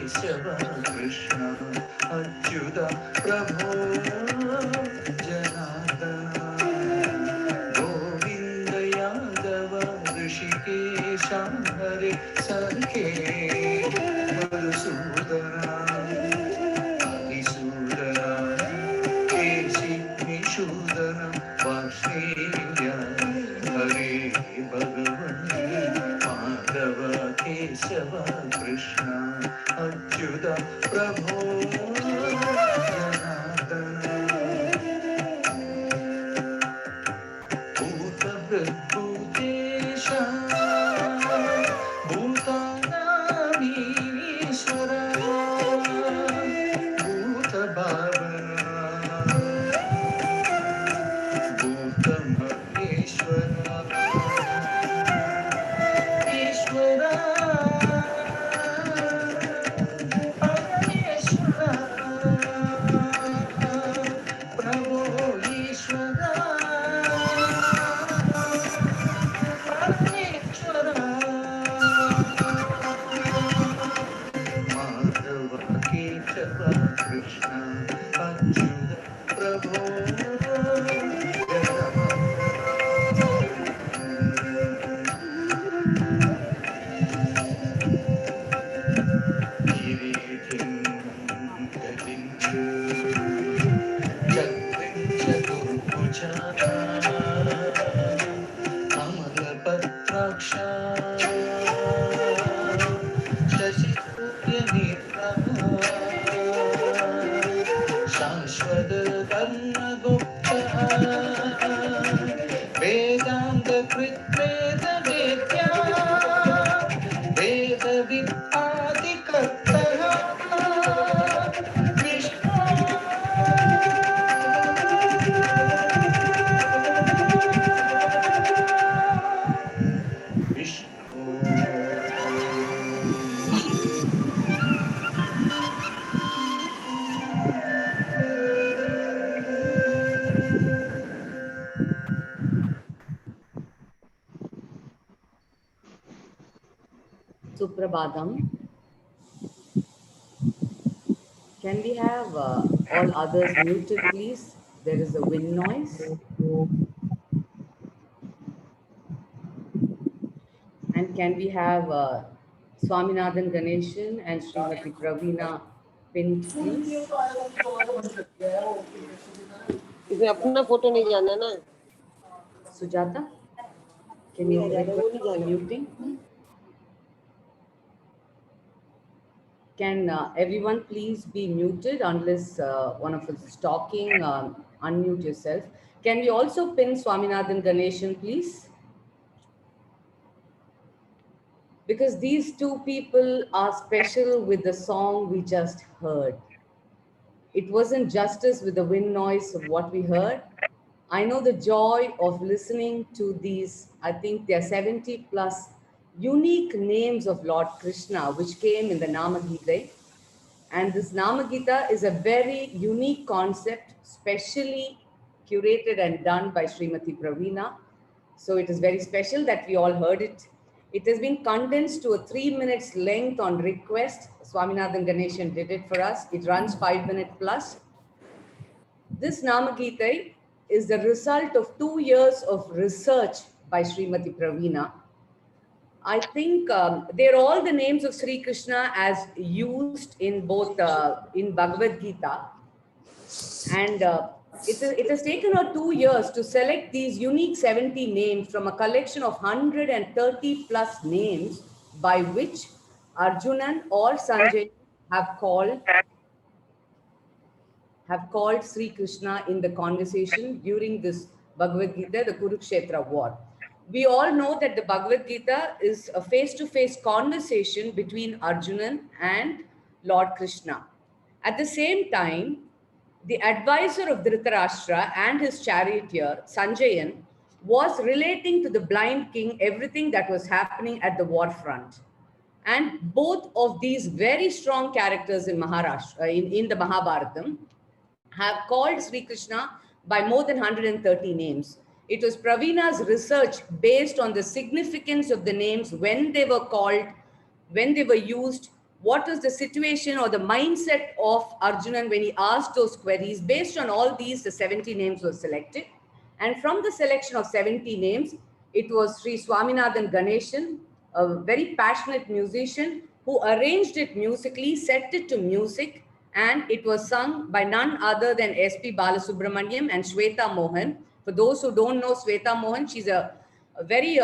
केशव कृष्ण अच्युत प्रभो जनार्दन गोविंद यादव ऋषिकेश हरे सखे मधुसूदना हरिसूदना केशि निषूदना वार्ष्णेय हरे भगवन् माधव केशव कृष्ण अच्युत प्रभो जनार्दन भूतभृद्भूतेश भूतानामीश्वर भूतभावना भूतमहेश्वर ईश्वर परमेश्वर प्रभो ईश्वर परमेश्वर माधव केशव कृष्ण अच्युत प्रभो किरीटिं गदिं चक्रिं चतुर्भुजा कमलपत्राक्षा शशिसूर्यनेत्रः शाश्वतकर्णगुप्तः वेदान्तकृद्वेदवेद्या वेदविद्यादिकर्तः Vishnu Suprabhadam. Can we have all others muted, please? There is a wind noise. And can we have Swaminathan Ganeshan and Srimati Praveena pinned, please? इसमें अपना फोटो नहीं जाना ना Sujata, can you request the muting? Can everyone please be muted unless one of us is talking? Unmute yourself. Can we also pin Swaminathan Ganeshan, please? Because these two people are special with the song we just heard. It wasn't justice with the wind noise of what we heard. I know the joy of listening to these, I think there are 70 plus unique names of Lord Krishna, which came in the Namagita. And this Namagita is a very unique concept, specially curated and done by Srimati Praveena. So it is very special that we all heard it. It has been condensed to a 3 minutes length on request. Swaminathan Ganeshan did it for us. It runs 5 minutes plus. This Namagita is the result of 2 years of research by Srimati Praveena. I think they're all the names of Sri Krishna as used in both in Bhagavad Gita, and it has taken her 2 years to select these unique 70 names from a collection of 130 plus names by which Arjunan or Sanjay have called Sri Krishna in the conversation during this Bhagavad Gita, the Kurukshetra war. We all know that the Bhagavad Gita is a face-to-face conversation between Arjunan and Lord Krishna. At the same time, the advisor of Dhritarashtra and his charioteer, Sanjayan, was relating to the blind king everything that was happening at the war front. And both of these very strong characters in Maharashtra, in the Mahabharatam, have called Sri Krishna by more than 130 names. It was Praveena's research based on the significance of the names when they were called, when they were used, what is the situation or the mindset of Arjunan when he asked those queries. Based on all these, the 70 names were selected. And from the selection of 70 names, it was Sri Swaminathan Ganeshan, a very passionate musician who arranged it musically, set it to music, and it was sung by none other than S.P. Balasubramaniam and Shweta Mohan. For those who don't know Shweta Mohan, she's a very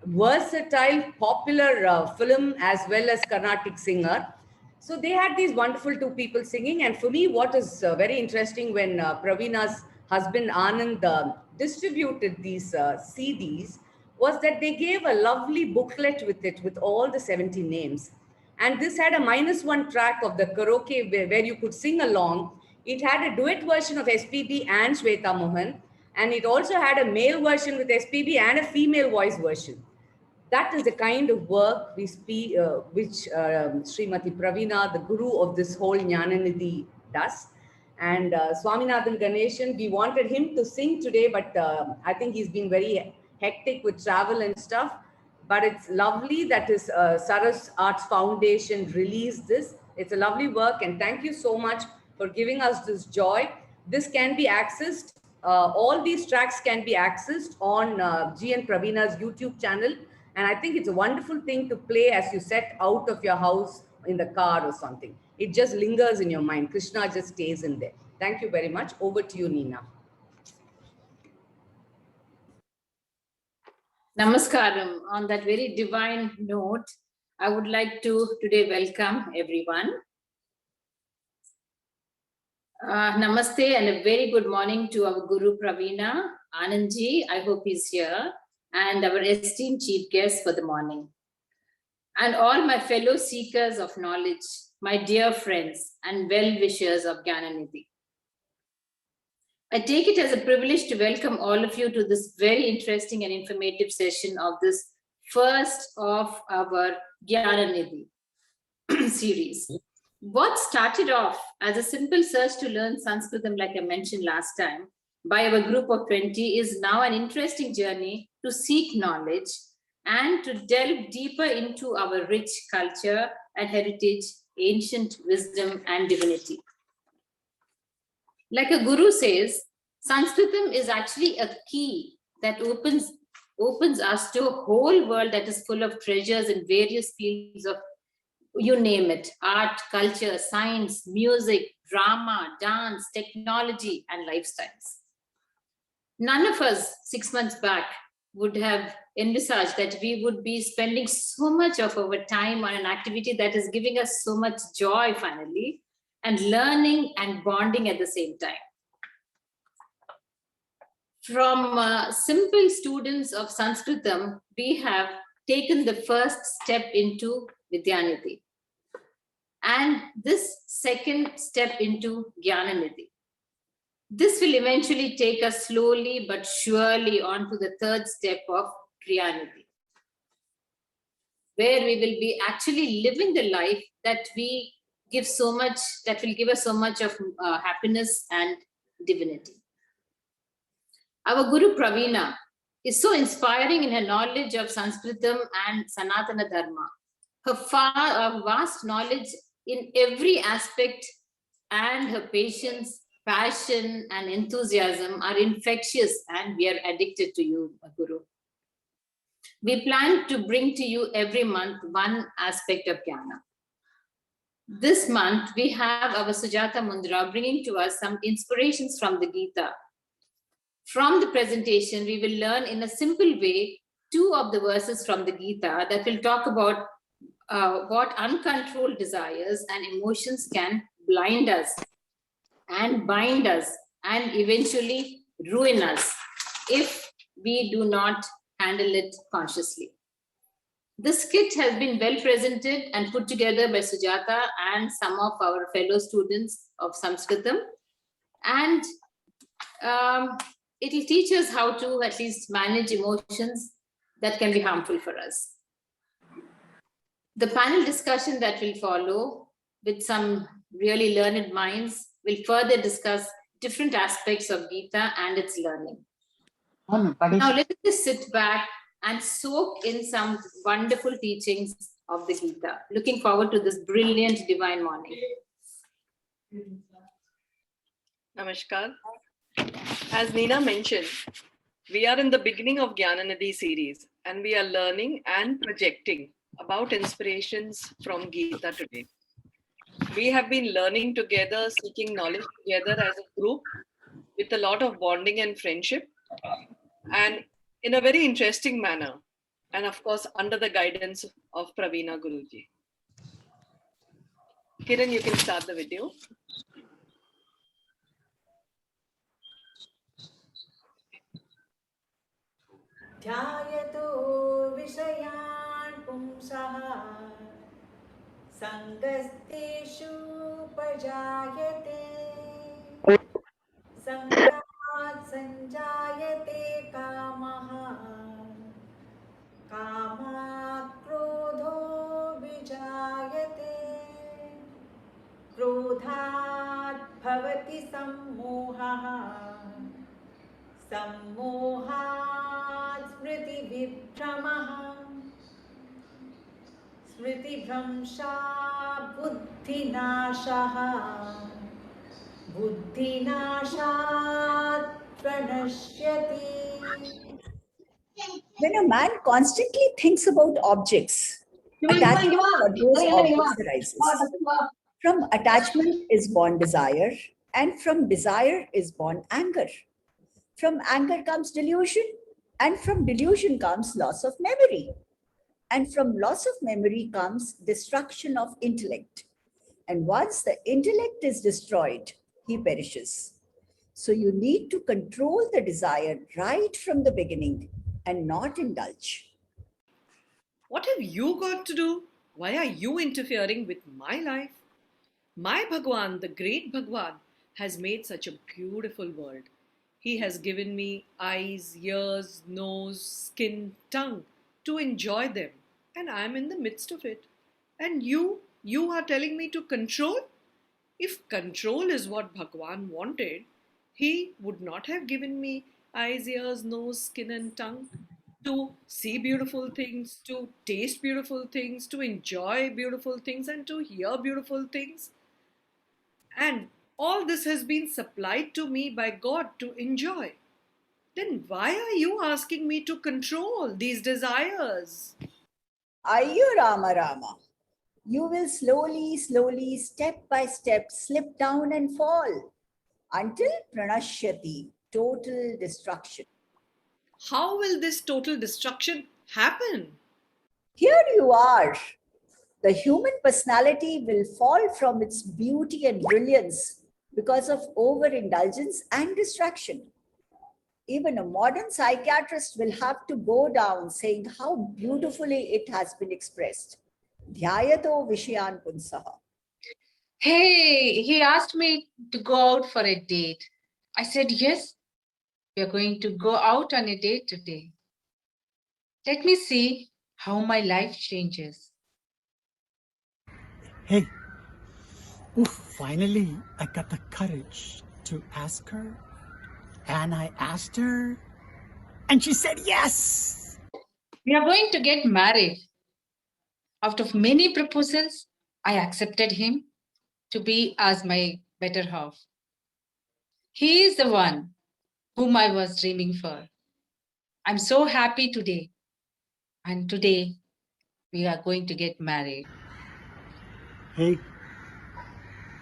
versatile, popular film as well as Carnatic singer. So they had these wonderful two people singing. And for me, what is very interesting when Praveena's husband Anand distributed these CDs was that they gave a lovely booklet with it with all the 70 names. And this had a -1 track of the karaoke where you could sing along. It had a duet version of SPB and Shweta Mohan. And it also had a male version with SPB and a female voice version. That is the kind of work we speak, which Srimati Praveena, the guru of this whole Jnananidhi, does. And Swaminathan Ganeshan, we wanted him to sing today, but I think he's been very hectic with travel and stuff. But it's lovely that his Saras Arts Foundation released this. It's a lovely work, and thank you so much for giving us this joy. This can be accessed. All these tracks can be accessed on GN Praveena's YouTube channel. And I think it's a wonderful thing to play as you set out of your house in the car or something. It just lingers in your mind. Krishna just stays in there. Thank you very much. Over to you, Nina. Namaskaram. On that very divine note, I would like to today welcome everyone. Namaste and a very good morning to our Guru Praveena, Anandji, I hope he's here, and our esteemed chief guest for the morning. And all my fellow seekers of knowledge, my dear friends and well-wishers of Jnananidhi. I take it as a privilege to welcome all of you to this very interesting and informative session of this first of our Jnananidhi series. What started off as a simple search to learn Sanskritam, like I mentioned last time, by our group of 20 is now an interesting journey to seek knowledge and to delve deeper into our rich culture and heritage, ancient wisdom and divinity. Like a guru says, Sanskritam is actually a key that opens us to a whole world that is full of treasures in various fields of, you name it, art, culture, science, music, drama, dance, technology, and lifestyles. None of us 6 months back would have envisaged that we would be spending so much of our time on an activity that is giving us so much joy finally, and learning and bonding at the same time. From simple students of Sanskritam, we have taken the first step into Vidyanidhi, and this second step into Jnananidhi. This will eventually take us slowly but surely on to the third step of Kriyanidhi, where we will be actually living the life that we give so much, that will give us so much of happiness and divinity. Our Guru Praveena is so inspiring in her knowledge of Sanskritam and Sanatana Dharma. Her vast knowledge in every aspect and her patience, passion, and enthusiasm are infectious, and we are addicted to you, Guru. We plan to bring to you every month one aspect of Jnana. This month, we have our Sujata Mundra bringing to us some inspirations from the Gita. From the presentation, we will learn in a simple way 2 of the verses from the Gita that will talk about what uncontrolled desires and emotions can blind us and bind us and eventually ruin us if we do not handle it consciously. This kit has been well presented and put together by Sujata and some of our fellow students of Sanskritam, and it will teach us how to at least manage emotions that can be harmful for us. The panel discussion that will follow with some really learned minds will further discuss different aspects of Gita and its learning. Now let us just sit back and soak in some wonderful teachings of the Gita. Looking forward to this brilliant divine morning. Namaskar. As Neena mentioned, we are in the beginning of Gyananidhi series and we are learning and projecting about inspirations from Gita today. We have been learning together, seeking knowledge together as a group with a lot of bonding and friendship, and in a very interesting manner, and of course under the guidance of Praveena Guruji. Kiran, you can start the video. ध्यायतो विषयान् पुंसः सङ्गस्तेषुपजायते सङ्गात् सञ्जायते कामः कामात् क्रोधो विजायते क्रोधात् भवति सम्मोहः सम्मोहात् स्मृतिविभ्रमः स्मृतिभ्रंशात् बुद्धिनाशः बुद्धिनाशात् प्रणश्यति. When a man constantly thinks about objects, attachment for those objects arises. From attachment is born desire, and from desire is born anger. From anger comes delusion, and from delusion comes loss of memory. And from loss of memory comes destruction of intellect. And once the intellect is destroyed, he perishes. So you need to control the desire right from the beginning and not indulge. What have you got to do? Why are you interfering with my life? My Bhagwan, the great Bhagwan, has made such a beautiful world. He has given me eyes, ears, nose, skin, tongue to enjoy them. And I am in the midst of it. And you are telling me to control? If control is what Bhagwan wanted, he would not have given me eyes, ears, nose, skin and tongue to see beautiful things, to taste beautiful things, to enjoy beautiful things and to hear beautiful things. And all this has been supplied to me by God to enjoy. Then why are you asking me to control these desires? Ayyo Rama Rama, you will slowly, step by step, slip down and fall until pranashyati, total destruction. How will this total destruction happen? Here you are. The human personality will fall from its beauty and brilliance because of overindulgence and distraction. Even a modern psychiatrist will have to go down saying how beautifully it has been expressed. Dhyayato Vishayan Punsaha. Hey, he asked me to go out for a date. I said, yes, we are going to go out on a date today. Let me see how my life changes. Hey, finally, I got the courage to ask her. And I asked her, and she said yes. We are going to get married. Out of many proposals, I accepted him to be as my better half. He is the one whom I was dreaming for. I'm so happy today. And today, we are going to get married. Hey,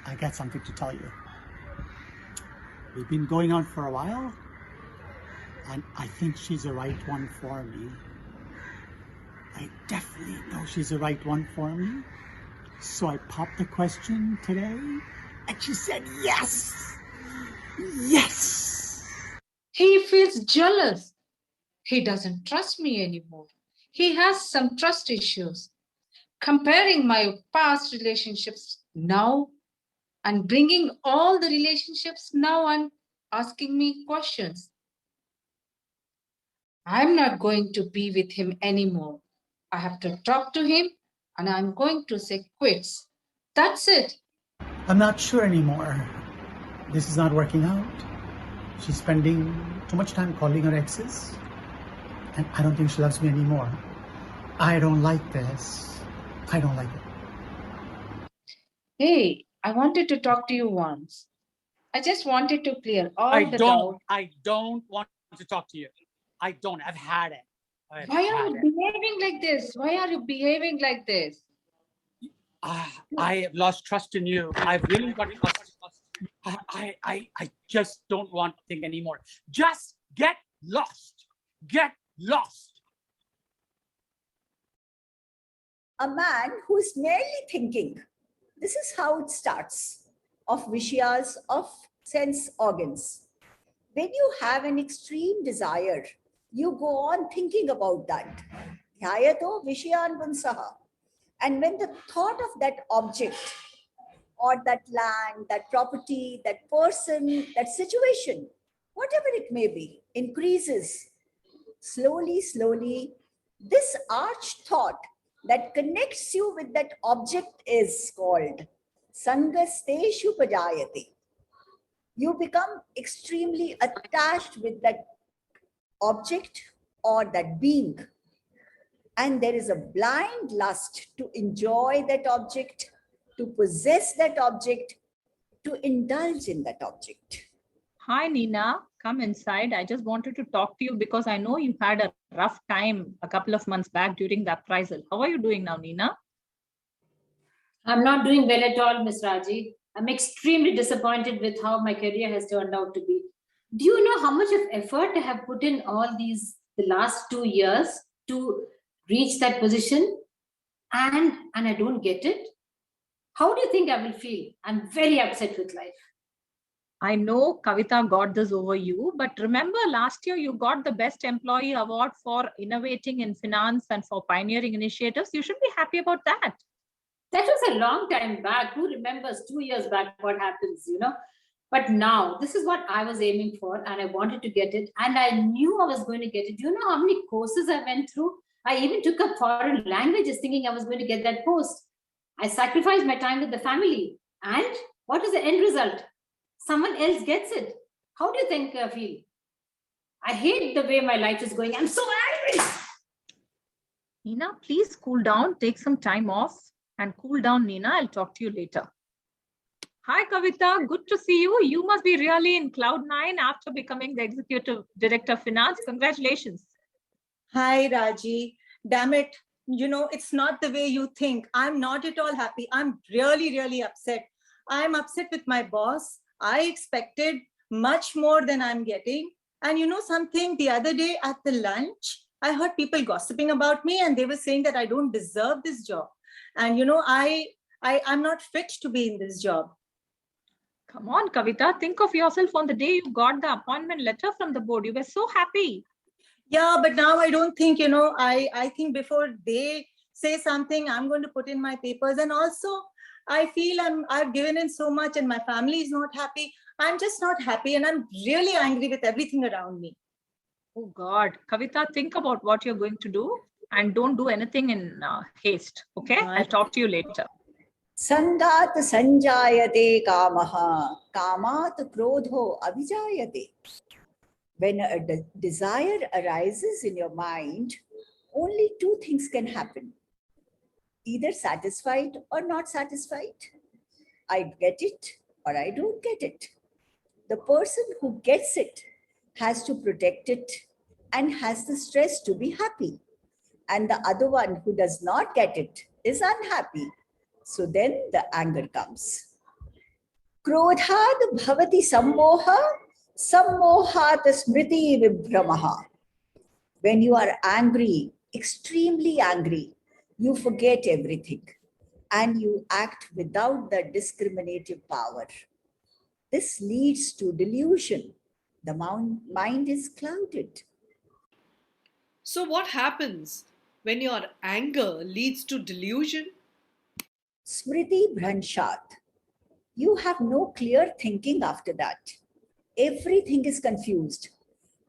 I got something to tell you. We've been going on for a while, and I think she's the right one for me. I definitely know she's the right one for me. So I popped the question today, and she said yes. Yes. He feels jealous. He doesn't trust me anymore. He has some trust issues. Comparing my past relationships now and bringing all the relationships now and asking me questions. I'm not going to be with him anymore. I have to talk to him and I'm going to say quits. That's it. I'm not sure anymore. This is not working out. She's spending too much time calling her exes, and I don't think she loves me anymore. I don't like this. I don't like it. Hey, I wanted to talk to you once. I just wanted to clear all the doubt. I don't want to talk to you. I don't. I've had it. Why are you behaving like this? Why are you behaving like this? I have lost trust in you. I've really got trust. I just don't want to think anymore. Just get lost. Get lost. A man who's merely thinking. This is how it starts, of Vishyas, of sense organs. When you have an extreme desire, you go on thinking about that. Dhyayato Vishyan Punsaha. And when the thought of that object or that land, that property, that person, that situation, whatever it may be, increases, slowly, slowly, this arch thought that connects you with that object is called Sangasteshu Pajayate. You become extremely attached with that object or that being. And there is a blind lust to enjoy that object, to possess that object, to indulge in that object. Hi, Nina. Come inside. I just wanted to talk to you because I know you had a rough time a couple of months back during the appraisal. How are you doing now, Nina? I'm not doing well at all, Miss Raji. I'm extremely disappointed with how my career has turned out to be. Do you know how much of effort I have put in the last 2 years to reach that position? And I don't get it? How do you think I will feel? I'm very upset with life. I know Kavita got this over you, but remember last year you got the Best Employee Award for innovating in finance and for pioneering initiatives. You should be happy about that. That was a long time back. Who remembers 2 years back what happens, But now, this is what I was aiming for and I wanted to get it. And I knew I was going to get it. Do you know how many courses I went through? I even took up foreign languages thinking I was going to get that post. I sacrificed my time with the family. And what is the end result? Someone else gets it. How do you think I feel? I hate the way my life is going. I'm so angry. Nina, please cool down. Take some time off and cool down, Nina. I'll talk to you later. Hi, Kavita. Good to see you. You must be really in cloud nine after becoming the Executive Director of Finance. Congratulations. Hi, Raji. Damn it. It's not the way you think. I'm not at all happy. I'm really, really upset. I'm upset with my boss. I expected much more than I'm getting. And something, the other day at the lunch, I heard people gossiping about me and they were saying that I don't deserve this job. And I'm not fit to be in this job. Come on, Kavita, think of yourself on the day you got the appointment letter from the board. You were so happy. Yeah, but now I don't think, I think before they say something, I'm going to put in my papers. And also, I feel I've given in so much and my family is not happy. I'm just not happy and I'm really angry with everything around me. Oh God, Kavita, think about what you're going to do and don't do anything in haste. Okay, I'll talk to you later. Sandhat sanjayate kamaha, kamat krodho abhijayate. When a desire arises in your mind, only two things can happen. Either satisfied or not satisfied. I get it or I don't get it. The person who gets it has to protect it and has the stress to be happy. And the other one who does not get it is unhappy. So then the anger comes. Krodhad bhavati sammoha, sammohat smriti vibhramaha. When you are angry, extremely angry, you forget everything and you act without the discriminative power. This leads to delusion. The mind is clouded. So what happens when your anger leads to delusion? Smriti Bhranshat. You have no clear thinking after that. Everything is confused.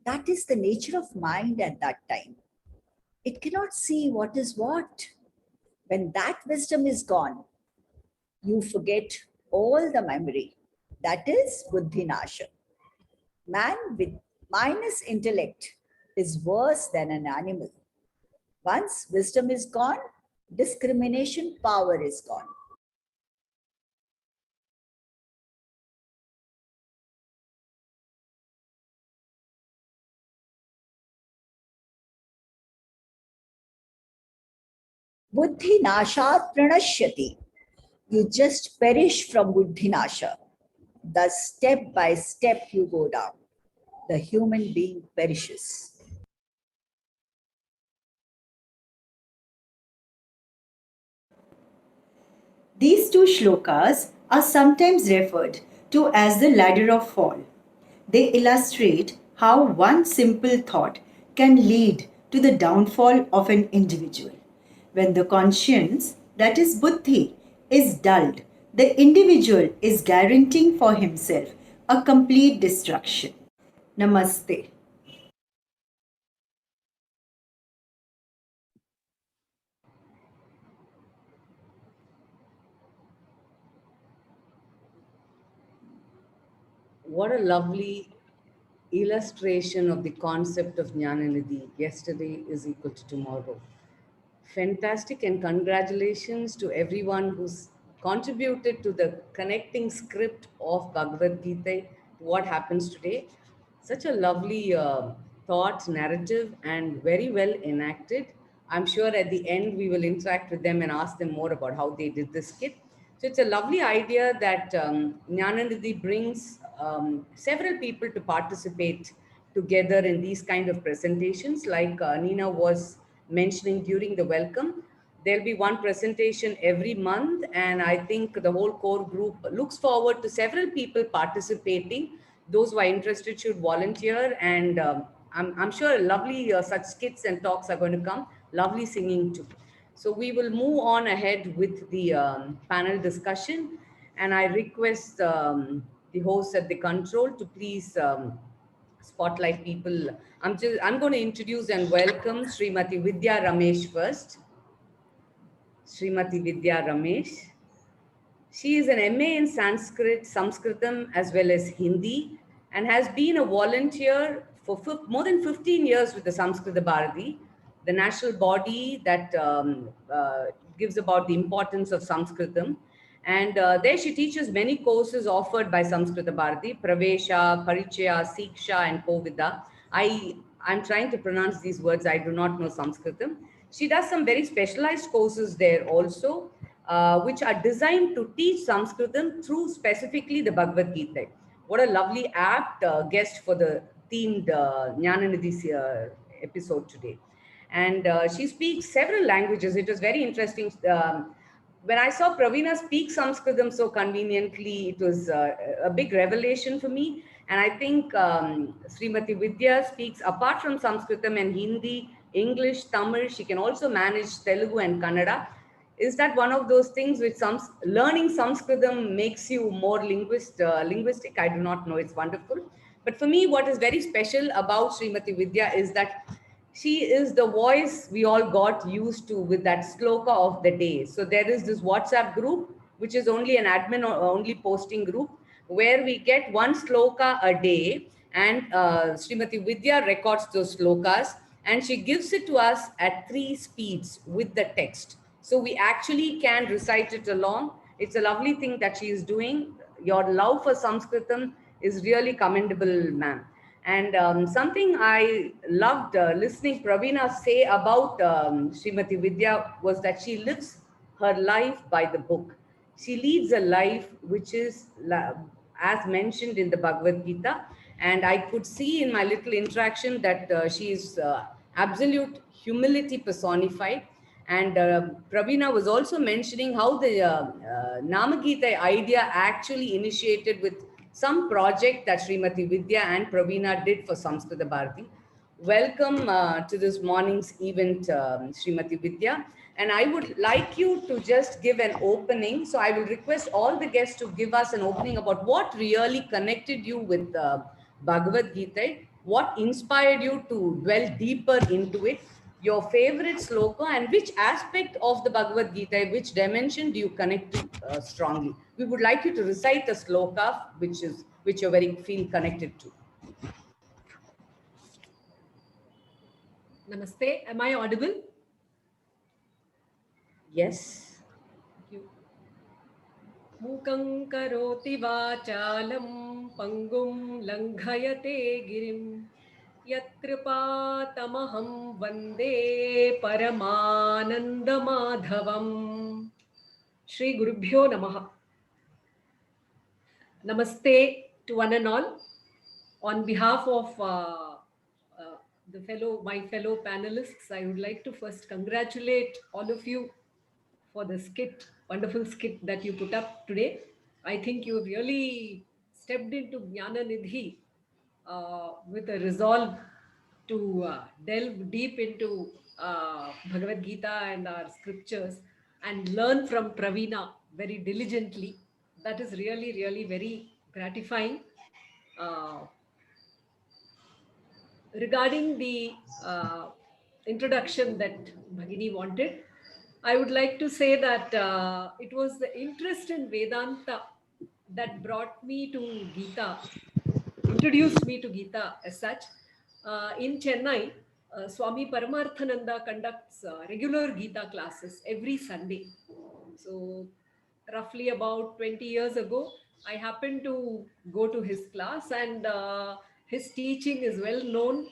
That is the nature of mind at that time. It cannot see what is what. When that wisdom is gone, you forget all the memory. That is buddhinasha. Man with minus intellect is worse than an animal. Once wisdom is gone, Discrimination power is gone. Buddhi nashat pranashyati. You just perish from buddhi nasha. Thus, step by step, you go down. The human being perishes. These two shlokas are sometimes referred to as the ladder of fall. They illustrate how one simple thought can lead to the downfall of an individual. When the conscience, that is buddhi, is dulled, the individual is guaranteeing for himself a complete destruction. Namaste. What a lovely illustration of the concept of Jnananidhi. Yesterday is equal to tomorrow. Fantastic, and congratulations to everyone who's contributed to the connecting script of Bhagavad Gita, what happens today. Such a lovely thought, narrative, and very well enacted. I'm sure at the end we will interact with them and ask them more about how they did this skit. So it's a lovely idea that Jnananidhi brings several people to participate together in these kind of presentations, like Nina was mentioning during the welcome. There'll be one presentation every month, and I think the whole core group looks forward to several people participating. Those who are interested should volunteer, and I'm sure lovely such skits and talks are going to come. Lovely singing too. So we will move on ahead with the panel discussion, and I request the host at the control to please spotlight people. I'm going to introduce and welcome Srimati Vidya Ramesh first. Srimati Vidya Ramesh. She is an MA in Sanskrit, Sanskritam, as well as Hindi, and has been a volunteer for more than 15 years with the Samskrita Bharati, the national body that gives about the importance of Sanskritam. And there she teaches many courses offered by Samskrita Bharati, Pravesha, Parichaya, Siksha, and Kovida. I'm trying to pronounce these words. I do not know Sanskritam. She does some very specialized courses there also, which are designed to teach Sanskritam through specifically the Bhagavad Gita. What a lovely apt guest for the themed Jnananidhi episode today. And she speaks several languages. It was very interesting. When I saw Praveena speak Sanskritam so conveniently, it was a big revelation for me. And I think Srimati Vidya speaks, apart from Sanskritam and Hindi, English, Tamil, she can also manage Telugu and Kannada. Is that one of those things which learning Sanskritam makes you more linguistic? I do not know. It's wonderful. But for me, what is very special about Srimati Vidya is that she is the voice we all got used to with that sloka of the day. So there is this WhatsApp group, which is only an admin or only posting group, where we get one sloka a day, and Srimati Vidya records those slokas, and she gives it to us at 3 speeds with the text. So we actually can recite it along. It's a lovely thing that she is doing. Your love for Sanskritam is really commendable, ma'am. And something I loved listening Praveena say about Srimati Vidya was that she lives her life by the book. She leads a life which is, as mentioned in the Bhagavad Gita, and I could see in my little interaction that she is absolute humility personified. And Praveena was also mentioning how the Namagita idea actually initiated with some project that Srimati Vidya and Praveena did for Samskrita Bharati. Welcome to this morning's event, Srimati Vidya. And I would like you to just give an opening. So I will request all the guests to give us an opening about what really connected you with Bhagavad Gita, what inspired you to dwell deeper into it, your favorite sloka, and which aspect of the Bhagavad Gita, which dimension do you connect to strongly? We would like you to recite a sloka which you very feel connected to. Namaste. Am I audible? Yes. मूकं करोति वाचालं पङ्गुं लङ्घयते गिरिं यत्कृपातमहं वन्दे परमानन्दमाधवम् Shri Gurubhyo Namaha. Namaste to one and all. On behalf of my fellow panelists, I would like to first congratulate all of you for the wonderful skit that you put up today. I think you really stepped into Jnana Nidhi with a resolve to delve deep into Bhagavad Gita and our scriptures and learn from Praveena very diligently. That is really, really very gratifying. Regarding the introduction that Bhagini wanted, I would like to say that it was the interest in Vedanta that brought me to Gita, introduced me to Gita as such. In Chennai, Swami Paramarthananda conducts regular Gita classes every Sunday. So roughly about 20 years ago, I happened to go to his class, and his teaching is well known,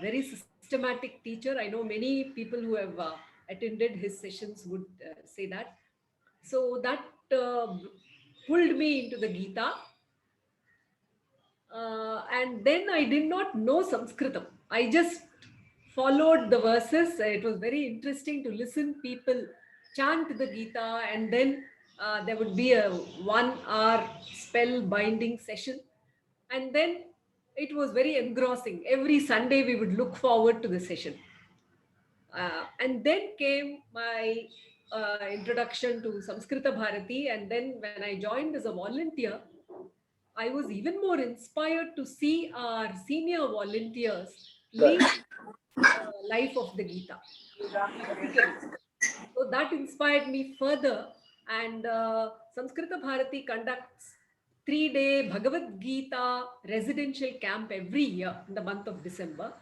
very systematic teacher. I know many people who have attended his sessions would say that. So that pulled me into the Gita. And then I did not know Sanskritam. I just followed the verses. It was very interesting to listen people chant the Gita, and then there would be a 1 hour spell binding session. And then it was very engrossing. Every Sunday we would look forward to the session. And then came my introduction to Samskrita Bharati. And then when I joined as a volunteer, I was even more inspired to see our senior volunteers lead the life of the Gita. So that inspired me further. And Samskrita Bharati conducts 3-day Bhagavad Gita residential camp every year in the month of December,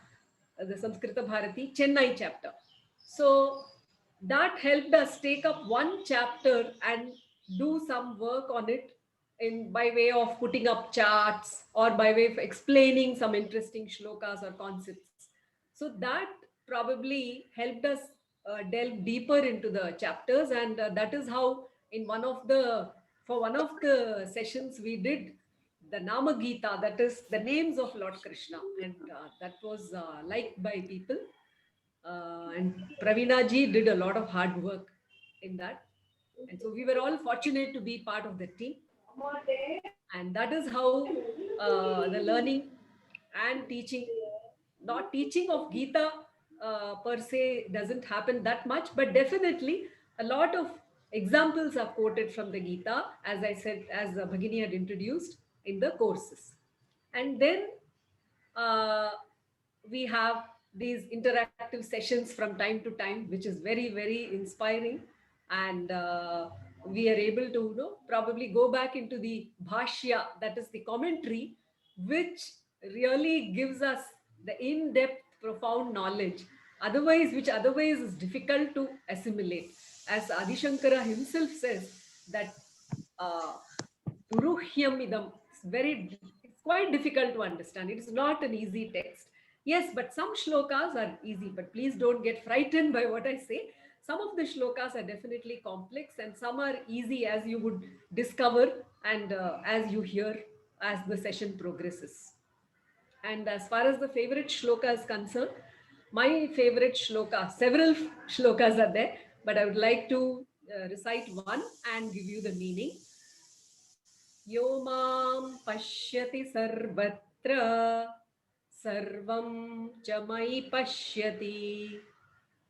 the Samskrita Bharati Chennai chapter. So that helped us take up one chapter and do some work on it by way of putting up charts or by way of explaining some interesting shlokas or concepts. So that probably helped us delve deeper into the chapters, and that is how for one of the sessions we did the Nama Gita, that is the names of Lord Krishna, and that was liked by people. And Praveena ji did a lot of hard work in that. And so we were all fortunate to be part of the team. And that is how the learning and teaching, not teaching of Gita per se doesn't happen that much, but definitely a lot of examples are quoted from the Gita, as I said, as Bhagini had introduced in the courses. And then we have these interactive sessions from time to time, which is very, very inspiring. And we are able to probably go back into the bhashya, that is the commentary, which really gives us the in-depth, profound knowledge, which otherwise is difficult to assimilate. As Adi Shankara himself says that Puruhyam idam, it's quite difficult to understand. It is not an easy text. Yes, but some shlokas are easy, but please don't get frightened by what I say. Some of the shlokas are definitely complex, and some are easy, as you would discover and as you hear as the session progresses. And as far as the favorite shloka is concerned, my favorite shloka, several shlokas are there, but I would like to recite one and give you the meaning. Yo mam pashyati sarvatra sarvam cha mai pashyati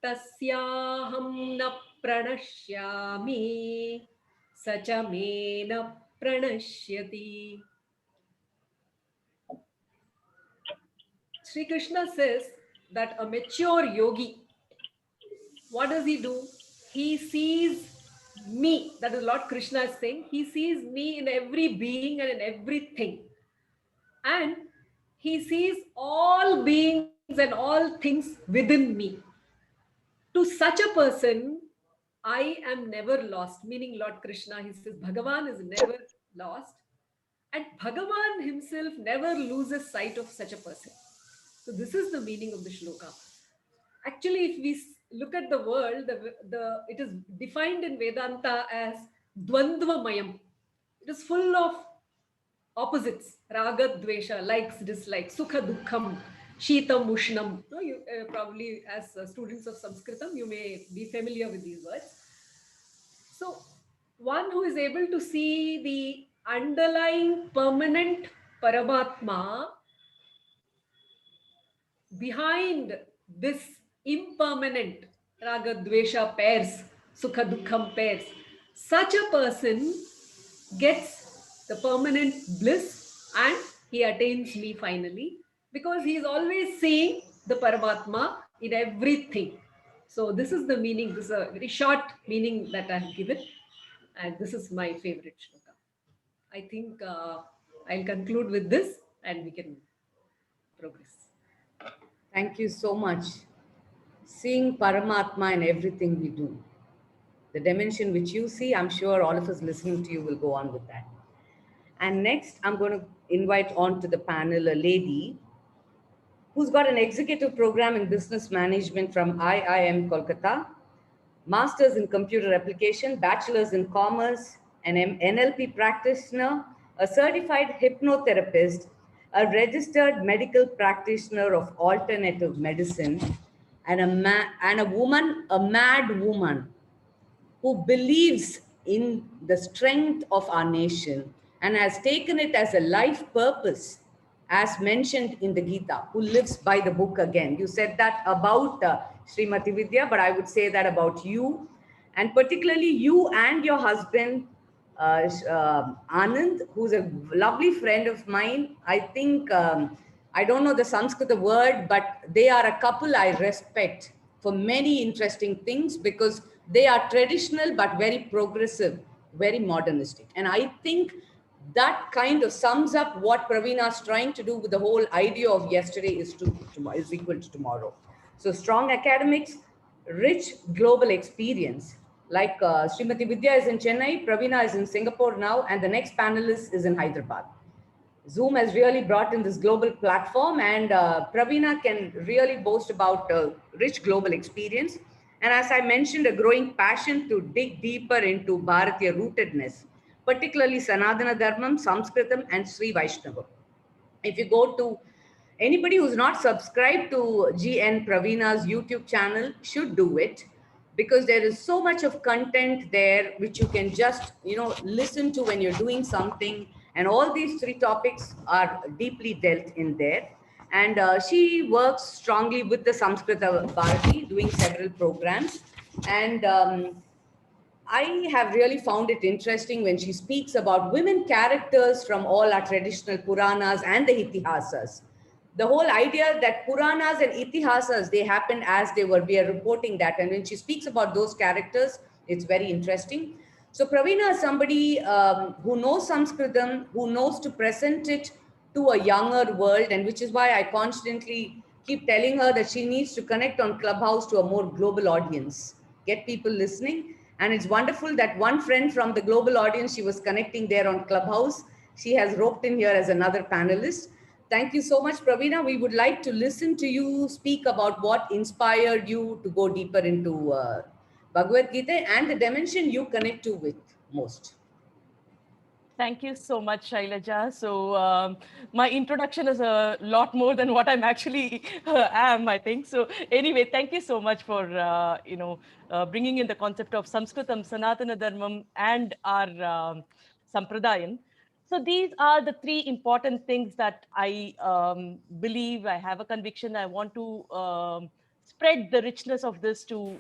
tasyaham na pranashyami sacha me na pranashyati. Sri Krishna says that a mature yogi, what does he do? He sees me, that is Lord Krishna is saying, he sees me in every being and in everything. And he sees all beings and all things within me. To such a person, I am never lost, meaning Lord Krishna. He says Bhagavan is never lost. And Bhagavan himself never loses sight of such a person. So this is the meaning of the shloka. Actually, if we look at the world, it is defined in Vedanta as Dvandva Mayam. It is full of opposites, raga, dvesha, likes, dislikes, sukha, dukkham, shitam, ushnam. No, you probably, as students of Sanskritam, you may be familiar with these words. So, one who is able to see the underlying permanent Paramatma behind this impermanent raga, dvesha pairs, sukha, dukkham pairs, such a person gets the permanent bliss and he attains me finally, because he is always seeing the Paramatma in everything. So this is the meaning. This is a very short meaning that I have given, and this is my favorite shloka. I think I'll conclude with this and we can progress. Thank you so much. Seeing Paramatma in everything we do. The dimension which you see, I'm sure all of us listening to you will go on with that. And next, I'm going to invite on to the panel a lady who's got an executive program in business management from IIM Kolkata, master's in computer application, bachelor's in commerce, an NLP practitioner, a certified hypnotherapist, a registered medical practitioner of alternative medicine, and a mad woman who believes in the strength of our nation and has taken it as a life purpose, as mentioned in the Gita, who lives by the book again. You said that about Srimati Vidya, but I would say that about you, and particularly you and your husband, Anand, who's a lovely friend of mine. I think, I don't know the Sanskrit word, but they are a couple I respect for many interesting things because they are traditional but very progressive, very modernistic. And I think that kind of sums up what Praveena is trying to do with the whole idea of yesterday is equal to tomorrow. So strong academics, rich global experience. Like Srimati Vidya is in Chennai, Praveena is in Singapore now, and the next panelist is in Hyderabad. Zoom has really brought in this global platform, and Praveena can really boast about rich global experience. And as I mentioned, a growing passion to dig deeper into Bharatiya rootedness, particularly Sanatana Dharmam, Sanskritam, and Sri Vaishnava. If you go to anybody who's not subscribed to GN Praveena's YouTube channel should do it, because there is so much of content there which you can just, listen to when you're doing something. And all these three topics are deeply dealt in there. And she works strongly with the Samskrita Bharati, doing several programs. And I have really found it interesting when she speaks about women characters from all our traditional Puranas and the Itihasas. The whole idea that Puranas and Itihasas, they happened as they were, we are reporting that. And when she speaks about those characters, it's very interesting. So Praveena is somebody who knows Sanskritam, who knows to present it to a younger world, and which is why I constantly keep telling her that she needs to connect on Clubhouse to a more global audience, get people listening. And it's wonderful that one friend from the global audience, she was connecting there on Clubhouse. She has roped in here as another panelist. Thank you so much, Praveena. We would like to listen to you speak about what inspired you to go deeper into Bhagavad Gita and the dimension you connect to with most. Thank you so much, Shailaja. So my introduction is a lot more than what I'm actually am, I think. So anyway, thank you so much for, bringing in the concept of Sanskritam, Sanatana Dharmam, and our Sampradayam. So these are the three important things that I believe, I have a conviction, I want to spread the richness of this to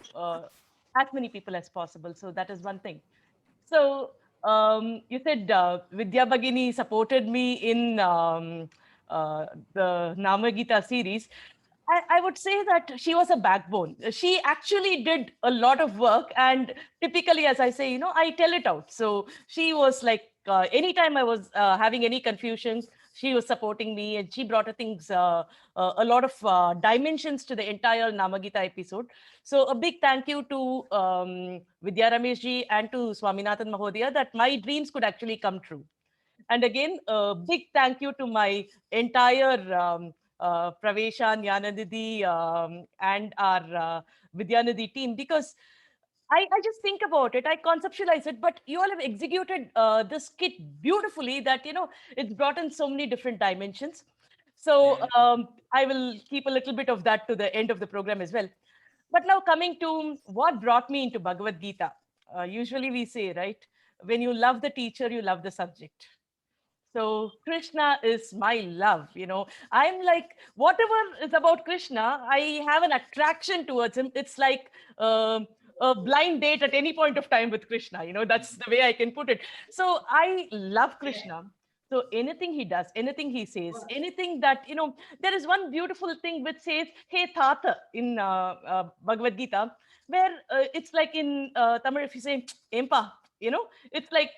as many people as possible. So that is one thing. So you said Vidya Bhagini supported me in the Namagita series. I would say that she was a backbone. She actually did a lot of work, and typically, as I say, I tell it out. So she was like, anytime I was having any confusions, she was supporting me, and she brought a lot of dimensions to the entire Namagita episode. So a big thank you to Vidya Ramesh ji and to Swaminathan Mahodaya that my dreams could actually come true. And again, a big thank you to my entire Pravesha, Jnananidhi, and our Vidyanidhi team, because I just think about it, I conceptualize it, but you all have executed this kit beautifully that, it's brought in so many different dimensions. So I will keep a little bit of that to the end of the program as well. But now coming to what brought me into Bhagavad Gita. Usually we say, right, when you love the teacher, you love the subject. So Krishna is my love, I'm like, whatever is about Krishna, I have an attraction towards him. It's like a blind date at any point of time with Krishna, that's the way I can put it. So I love Krishna. So anything he does, anything he says, anything that, there is one beautiful thing which says, hey Tata in Bhagavad Gita, where it's like in Tamil, if you say, Empa, it's like,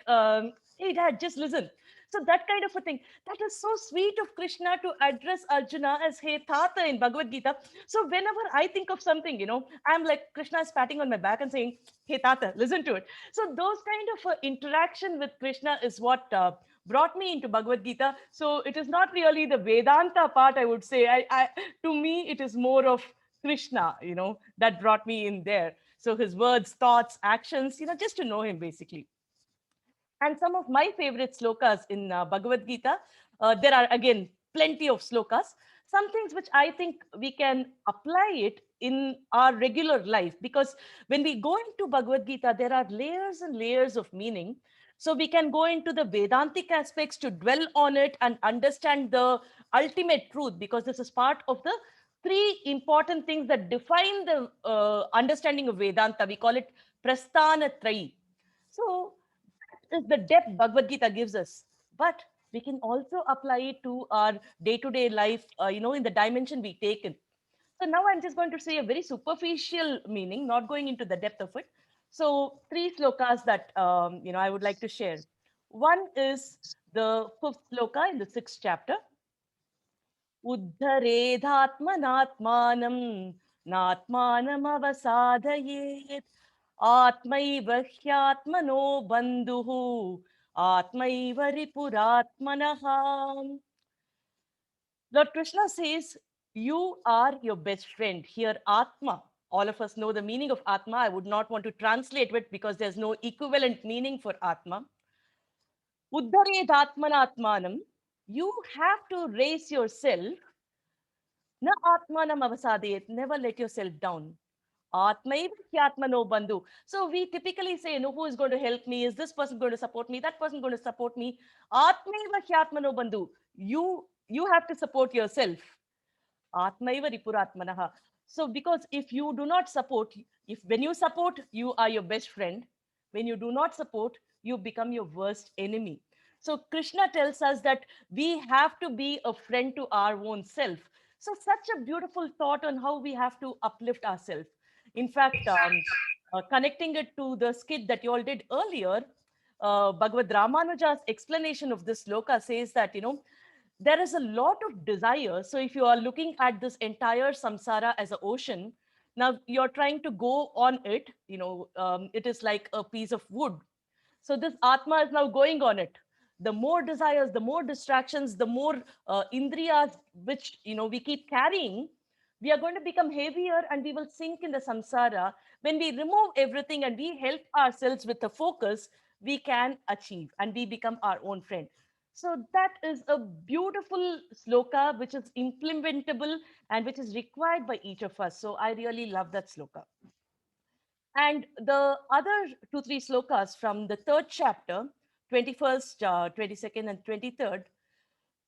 hey dad, just listen. So that kind of a thing, that is so sweet of Krishna to address Arjuna as Hey Tata in Bhagavad Gita. So whenever I think of something, I'm like, Krishna is patting on my back and saying, Hey Tata, listen to it. So those kind of interaction with Krishna is what brought me into Bhagavad Gita. So it is not really the Vedanta part, I would say. To me, it is more of Krishna, that brought me in there. So his words, thoughts, actions, just to know him basically. And some of my favorite slokas in Bhagavad Gita, there are again plenty of slokas, some things which I think we can apply it in our regular life, because when we go into Bhagavad Gita, there are layers and layers of meaning. So we can go into the Vedantic aspects to dwell on it and understand the ultimate truth, because this is part of the three important things that define the understanding of Vedanta. We call it Prasthana Trayi. So is the depth Bhagavad Gita gives us, but we can also apply it to our day-to-day life, in the dimension we take in. So now I'm just going to say a very superficial meaning, not going into the depth of it. So three slokas that, I would like to share. One is the 5th sloka in the 6th chapter. Uddharedhatmanatmanam natmanam avasadayet Atmaiva hyatmano bandhuhu Atmaiva ripuratmanaha. Lord Krishna says, you are your best friend. Here, Atma. All of us know the meaning of Atma. I would not want to translate it because there's no equivalent meaning for Atma. Uddhared atmanatmanam. You have to raise yourself. Na atmanam avasadayet. Never let yourself down. Atmaiva hyatmano bandhu. So we typically say, who is going to help me? Is this person going to support me? That person going to support me? Atmaiva hyatmano bandhu. You have to support yourself. Atmaiva ripuratmanaha. So because if you do not support, when you support, you are your best friend. When you do not support, you become your worst enemy. So Krishna tells us that we have to be a friend to our own self. So such a beautiful thought on how we have to uplift ourselves. In fact, connecting it to the skit that you all did earlier, Bhagavad Ramanuja's explanation of this sloka says that, there is a lot of desire. So if you are looking at this entire samsara as an ocean, now you're trying to go on it, it is like a piece of wood. So this Atma is now going on it. The more desires, the more distractions, the more indriyas, which, we keep carrying, we are going to become heavier and we will sink in the samsara. When we remove everything and we help ourselves with the focus, we can achieve and we become our own friend. So that is a beautiful sloka, which is implementable and which is required by each of us. So I really love that sloka. And the other 2-3 slokas from the 3rd chapter, 21st, 22nd, and 23rd,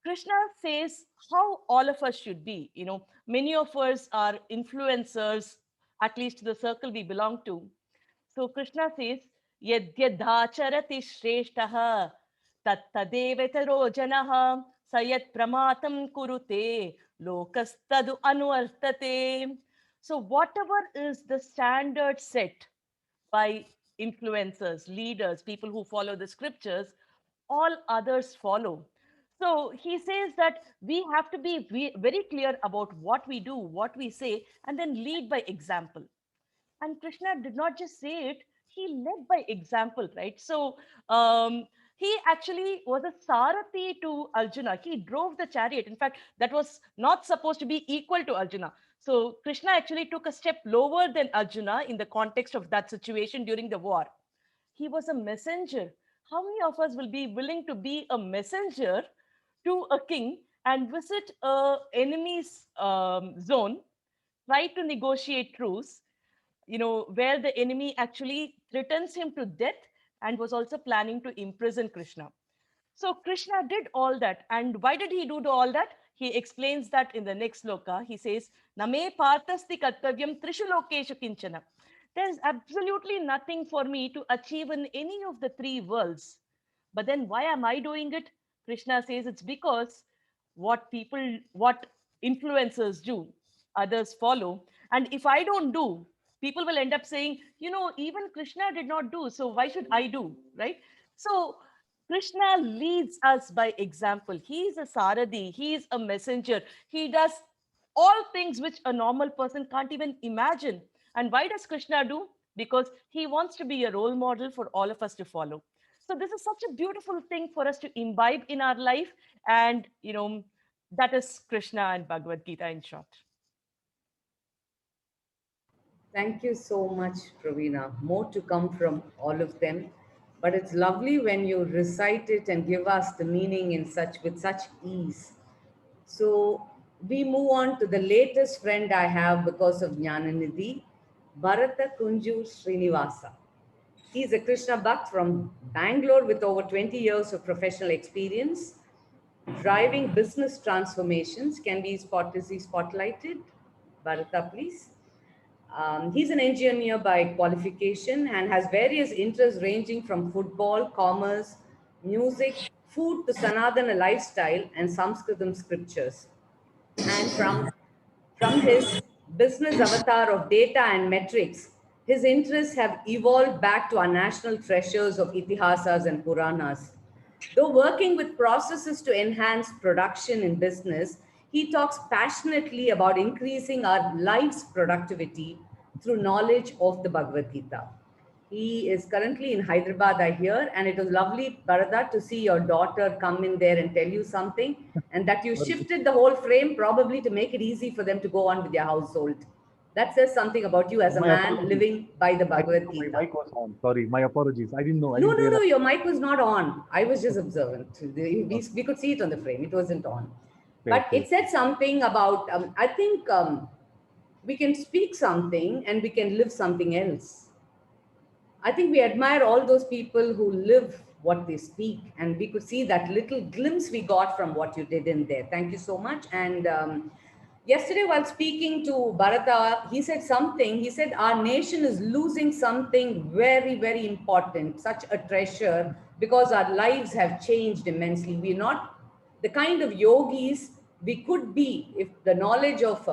Krishna says how all of us should be. Many of us are influencers, at least the circle we belong to. So Krishna says, Yadyadhacharati shreshtaha tattadevetaro janaha sayat pramatam kurute lokastadu anuartate. So whatever is the standard set by influencers, leaders, people who follow the scriptures, all others follow. So he says that we have to be very clear about what we do, what we say, and then lead by example. And Krishna did not just say it, he led by example, right? So he actually was a Sarathi to Arjuna. He drove the chariot. In fact, that was not supposed to be equal to Arjuna. So Krishna actually took a step lower than Arjuna in the context of that situation during the war. He was a messenger. How many of us will be willing to be a messenger to a king and visit a enemy's zone, try to negotiate truce, where the enemy actually threatens him to death and was also planning to imprison Krishna? So Krishna did all that. And why did he do all that? He explains that in the next sloka. He says, Name parthasti kartavyam trishu lokeshu kinchana. There's absolutely nothing for me to achieve in any of the three worlds. But then why am I doing it? Krishna says it's because what influencers do, others follow. And if I don't do, people will end up saying, even Krishna did not do, so why should I do, right? So Krishna leads us by example. He is a Saradi, he is a messenger. He does all things which a normal person can't even imagine. And why does Krishna do? Because he wants to be a role model for all of us to follow. So this is such a beautiful thing for us to imbibe in our life. And, that is Krishna and Bhagavad Gita in short. Thank you so much, Praveena. More to come from all of them. But it's lovely when you recite it and give us the meaning with such ease. So we move on to the latest friend I have because of Jnananidhi, Bharata Kunju Srinivasa. He's a Krishna Bhakt from Bangalore with over 20 years of professional experience. Driving business transformations. Can be spotlighted? Bharata, please. He's an engineer by qualification and has various interests ranging from football, commerce, music, food to Sanatana lifestyle and Sanskritam scriptures. And from his business avatar of data and metrics, his interests have evolved back to our national treasures of Itihasas and Puranas. Though working with processes to enhance production in business, he talks passionately about increasing our life's productivity through knowledge of the Bhagavad Gita. He is currently in Hyderabad, I hear, and it was lovely, Bharata, to see your daughter come in there and tell you something, and that you shifted the whole frame probably to make it easy for them to go on with their household. That says something about you as a man living by the Bhagavad Gita. My mic was on. Sorry, my apologies. I didn't know. No, your mic was not on. I was just observant. We could see it on the frame. It wasn't on. But it said something about, I think we can speak something and we can live something else. I think we admire all those people who live what they speak, and we could see that little glimpse we got from what you did in there. Thank you so much. And yesterday, while speaking to Bharata, he said something. He said, our nation is losing something very, very important, such a treasure, because our lives have changed immensely. We're not the kind of yogis we could be if the knowledge of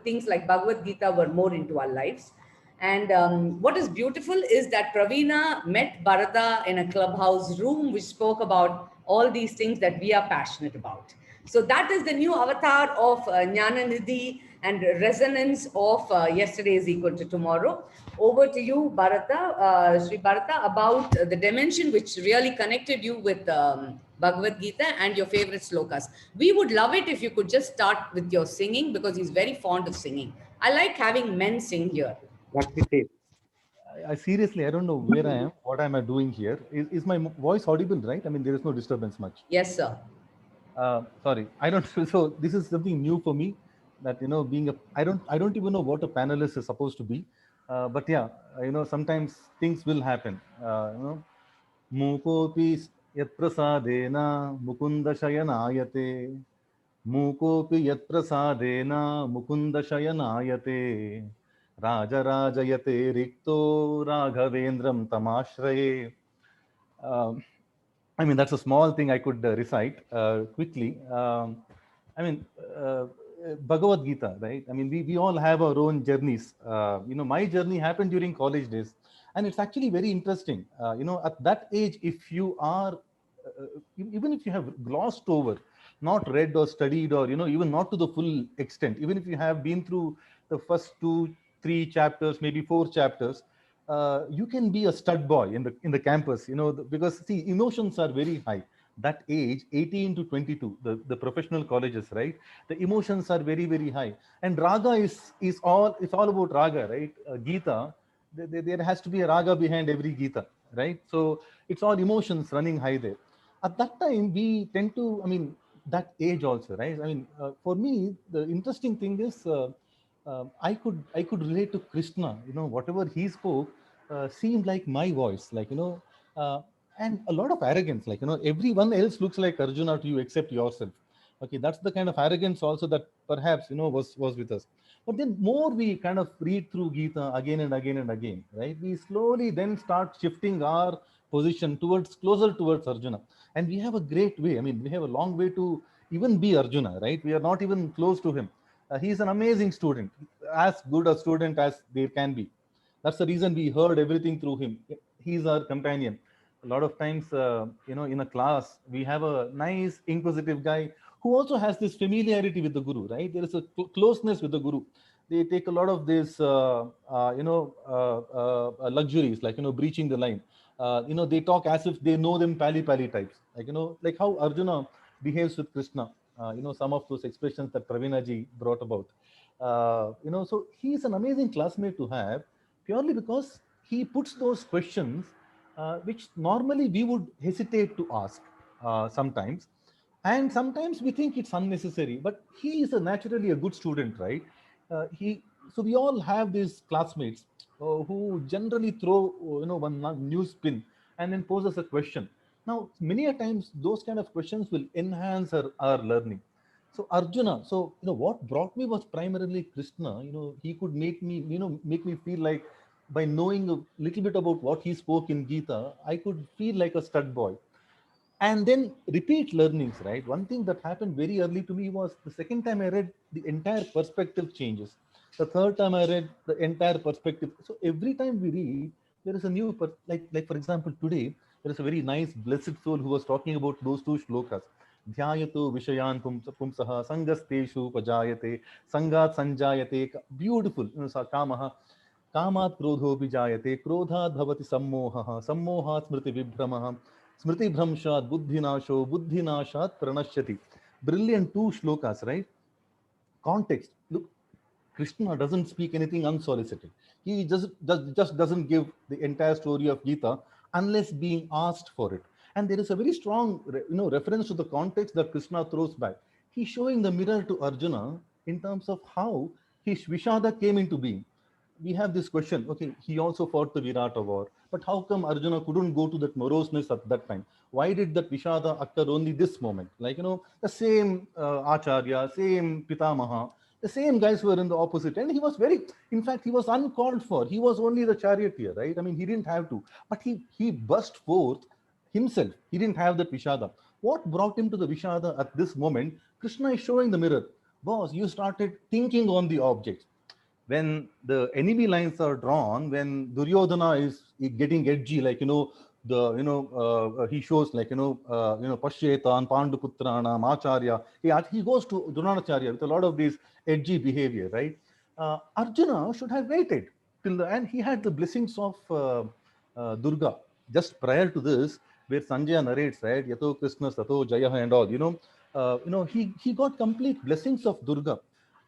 things like Bhagavad Gita were more into our lives. And what is beautiful is that Praveena met Bharata in a clubhouse room, which spoke about all these things that we are passionate about. So that is the new avatar of Jnananidhi, and resonance of yesterday is equal to tomorrow. Over to you, Bharata, Sri Bharata, about the dimension which really connected you with Bhagavad Gita and your favorite slokas. We would love it if you could just start with your singing, because he's very fond of singing. I like having men sing here. I seriously, I don't know where I am, what am I doing here. Is my voice audible, right? I mean, there is no disturbance much. Yes, sir. Sorry, I don't feel so. This is something new for me, that being I don't even know what a panelist is supposed to be. But yeah, sometimes things will happen. Mukopi yat prasadena mukunda shayanayate. Mukopi yat prasadena mukunda shayanayate. Raja Rajayate Rikto Raghavendram Tamashraye. I mean, that's a small thing I could recite quickly. Bhagavad Gita, right? I mean, we all have our own journeys. My journey happened during college days, and it's actually very interesting. At that age, if you are, even if you have glossed over not read or studied, or even not to the full extent, even if you have been through the first 2-3 chapters, maybe 4 chapters, you can be a stud boy in the campus, because see, emotions are very high. That age, 18 to 22, the professional colleges, right? The emotions are very, very high. And raga is all, it's all about raga, right? Gita, there has to be a raga behind every Gita, right? So it's all emotions running high there. At that time, we tend to, that age also, right? For me, the interesting thing is, I could relate to Krishna. Whatever he spoke seemed like my voice, and a lot of arrogance. Everyone else looks like Arjuna to you except yourself. Okay, that's the kind of arrogance also that perhaps was with us. But then more we kind of read through Gita again and again and again, right? We slowly then start shifting our position closer towards Arjuna, and we have a great way. We have a long way to even be Arjuna, right? We are not even close to him. He's an amazing student, as good a student as there can be. That's the reason we heard everything through him. He's our companion. A lot of times, in a class, we have a nice, inquisitive guy who also has this familiarity with the Guru, right? There is a closeness with the Guru. They take a lot of this, luxuries, breaching the line. They talk as if they know them pali types, like how Arjuna behaves with Krishna. Some of those expressions that Pravina ji brought about. So he's an amazing classmate to have, purely because he puts those questions which normally we would hesitate to ask sometimes. And sometimes we think it's unnecessary, but he is naturally a good student, right? So we all have these classmates who generally throw one new spin and then poses a question. Now, many a times those kind of questions will enhance our learning. So Arjuna, what brought me was primarily Krishna. He could make me feel like, by knowing a little bit about what he spoke in Gita, I could feel like a stud boy. And then repeat learnings, right? One thing that happened very early to me was, the second time I read, the entire perspective changes. The third time I read, the entire perspective. So every time we read, there is a new, like for example, today, there is a very nice blessed soul who was talking about those 2 shlokas. Dhyayato vishayan pumsaha sangasteshu pajayate sangat sanjayate. Beautiful. Kamaha. Kamat krodho vijayate krodhat bhavati sammoha sammohat smriti vibhramaha smriti bhramshat buddhinasho buddhinashat pranashyati. Brilliant 2 shlokas, right? Context. Look, Krishna doesn't speak anything unsolicited. He just doesn't give the entire story of Gita unless being asked for it. And there is a very strong reference to the context that Krishna throws back. He's showing the mirror to Arjuna in terms of how his Vishada came into being. We have this question, okay, he also fought the Virata war, but how come Arjuna couldn't go to that moroseness at that time? Why did that Vishada occur only this moment? The same Acharya, same Pitamaha, the same guys were in the opposite. And he was in fact, he was uncalled for. He was only the charioteer, right? He didn't have to, but he burst forth himself. He didn't have that Vishada. What brought him to the Vishada at this moment? Krishna is showing the mirror. Boss, you started thinking on the objects. When the enemy lines are drawn, when Duryodhana is getting edgy, he shows Pashyetan, Panduputrana, Acharya. He goes to Dronacharya with a lot of these edgy behavior, right? Arjuna should have waited till the end. He had the blessings of Durga. Just prior to this, where Sanjaya narrates, right? Yato Krishna, Sato Jayaha and all, he got complete blessings of Durga.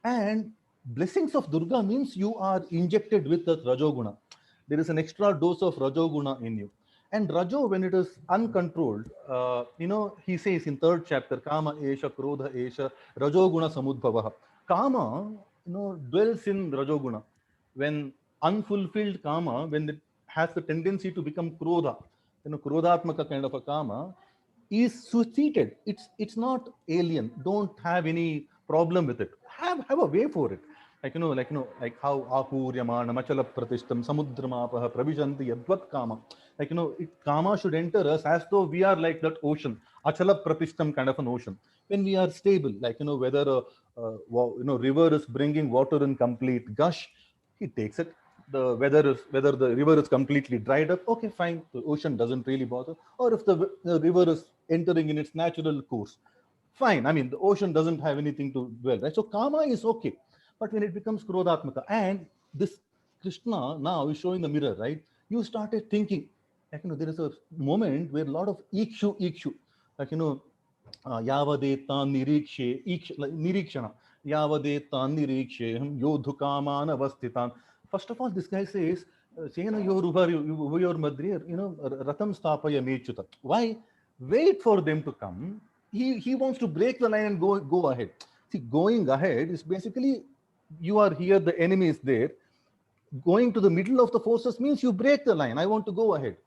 And blessings of Durga means you are injected with the Rajoguna. There is an extra dose of Rajoguna in you. And Rajo, when it is uncontrolled, he says in 3rd chapter, Kama Esha, Krodha Esha, Rajoguna Samudbhavaha. Kama, dwells in Rajoguna. When unfulfilled Kama, when it has the tendency to become Krodha, Krodhatmaka kind of a Kama, is seated. It's not alien. Don't have any problem with it. Have a way for it. Like how Apuryamana, Machala Pratishtam, Samudramapaha, Pravishanti, Yadvat Kama. Kama should enter us as though we are like that ocean, Achala Pratishtam kind of an ocean. When we are stable, whether river is bringing water in complete gush, he takes it. Whether the river is completely dried up, okay, fine. The ocean doesn't really bother. Or if the river is entering in its natural course, fine. I mean, the ocean doesn't have anything to dwell, right? So kama is okay. But when it becomes krodhatmaka, and this Krishna now is showing the mirror, right? You started thinking, like, there is a moment where a lot of ikshu, like, yavadeta nirikshe, nirikshana, yavadeta nirikshe, yodhukaman avasthitan. First of all, this guy says, Sena yor madri, ratam stapaya mechuta. Why? Wait for them to come. He wants to break the line and go ahead. See, going ahead is basically, you are here, the enemy is there. Going to the middle of the forces means you break the line. I want to go ahead.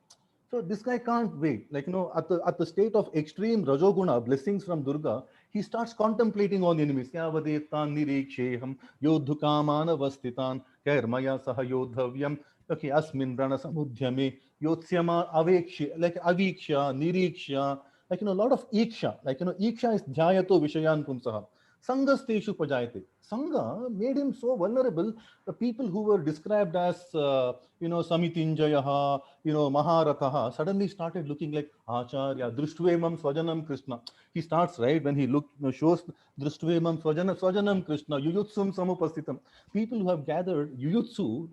So this guy can't wait. Like, at the state of extreme Rajoguna, blessings from Durga, he starts contemplating on the enemies. Yavadetan niriksheham yodhukamana vastitan kairmaya saha yodhavyam. Okay, asmin rana samudhyame yotsyama aveksha, like aviksha, niriksha, like, a lot of iksha. Like, iksha is dhyayato vishayan pumsaha. Sangasteshu pajayate. Sangha made him so vulnerable. The people who were described as, Samitinjayaha, Maharathaha, suddenly started looking like Acharya, Drishtuvemam Swajanam Krishna. He starts, right, when he shows Drishtuvemam Swajanam Krishna, Yuyutsum Samupasitam. People who have gathered, Yuyutsu,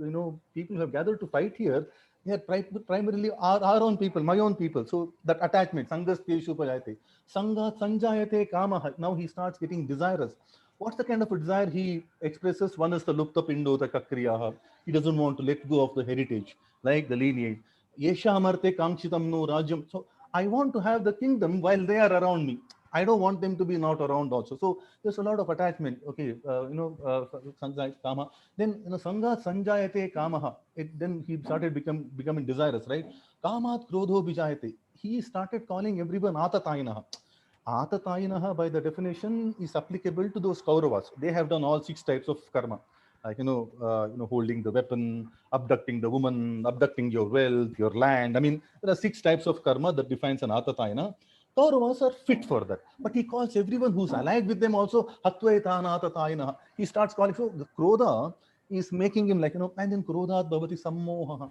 people who have gathered to fight here, they are primarily our own people, my own people. So that attachment, Sangas Keshu Pajayate. Sangha Sanjayate Kamaha. Now he starts getting desirous. What's the kind of a desire he expresses? One is the Lupta Pindo, the Kakriyaha. He doesn't want to let go of the heritage, like the lineage. Yesha Amarte Kamchitam no Rajam. So I want to have the kingdom while they are around me. I don't want them to be not around also. So there's a lot of attachment. Okay, Kama. Then, Sangha Sanjayate Kamaha. Then he started becoming desirous, right? Kamat Krodho Bijayate. He started calling everyone Atatayinaha. Atatayinaha, by the definition, is applicable to those Kauravas. They have done all 6 types of karma. Like, holding the weapon, abducting the woman, abducting your wealth, your land. I mean, there are 6 types of karma that defines an Atatayina. Kauravas are fit for that. But he calls everyone who's allied with them also Hatvaetana Atatayina. He starts calling. So the Krodha is making him like, and then Krodhat Bhavati Sammoha.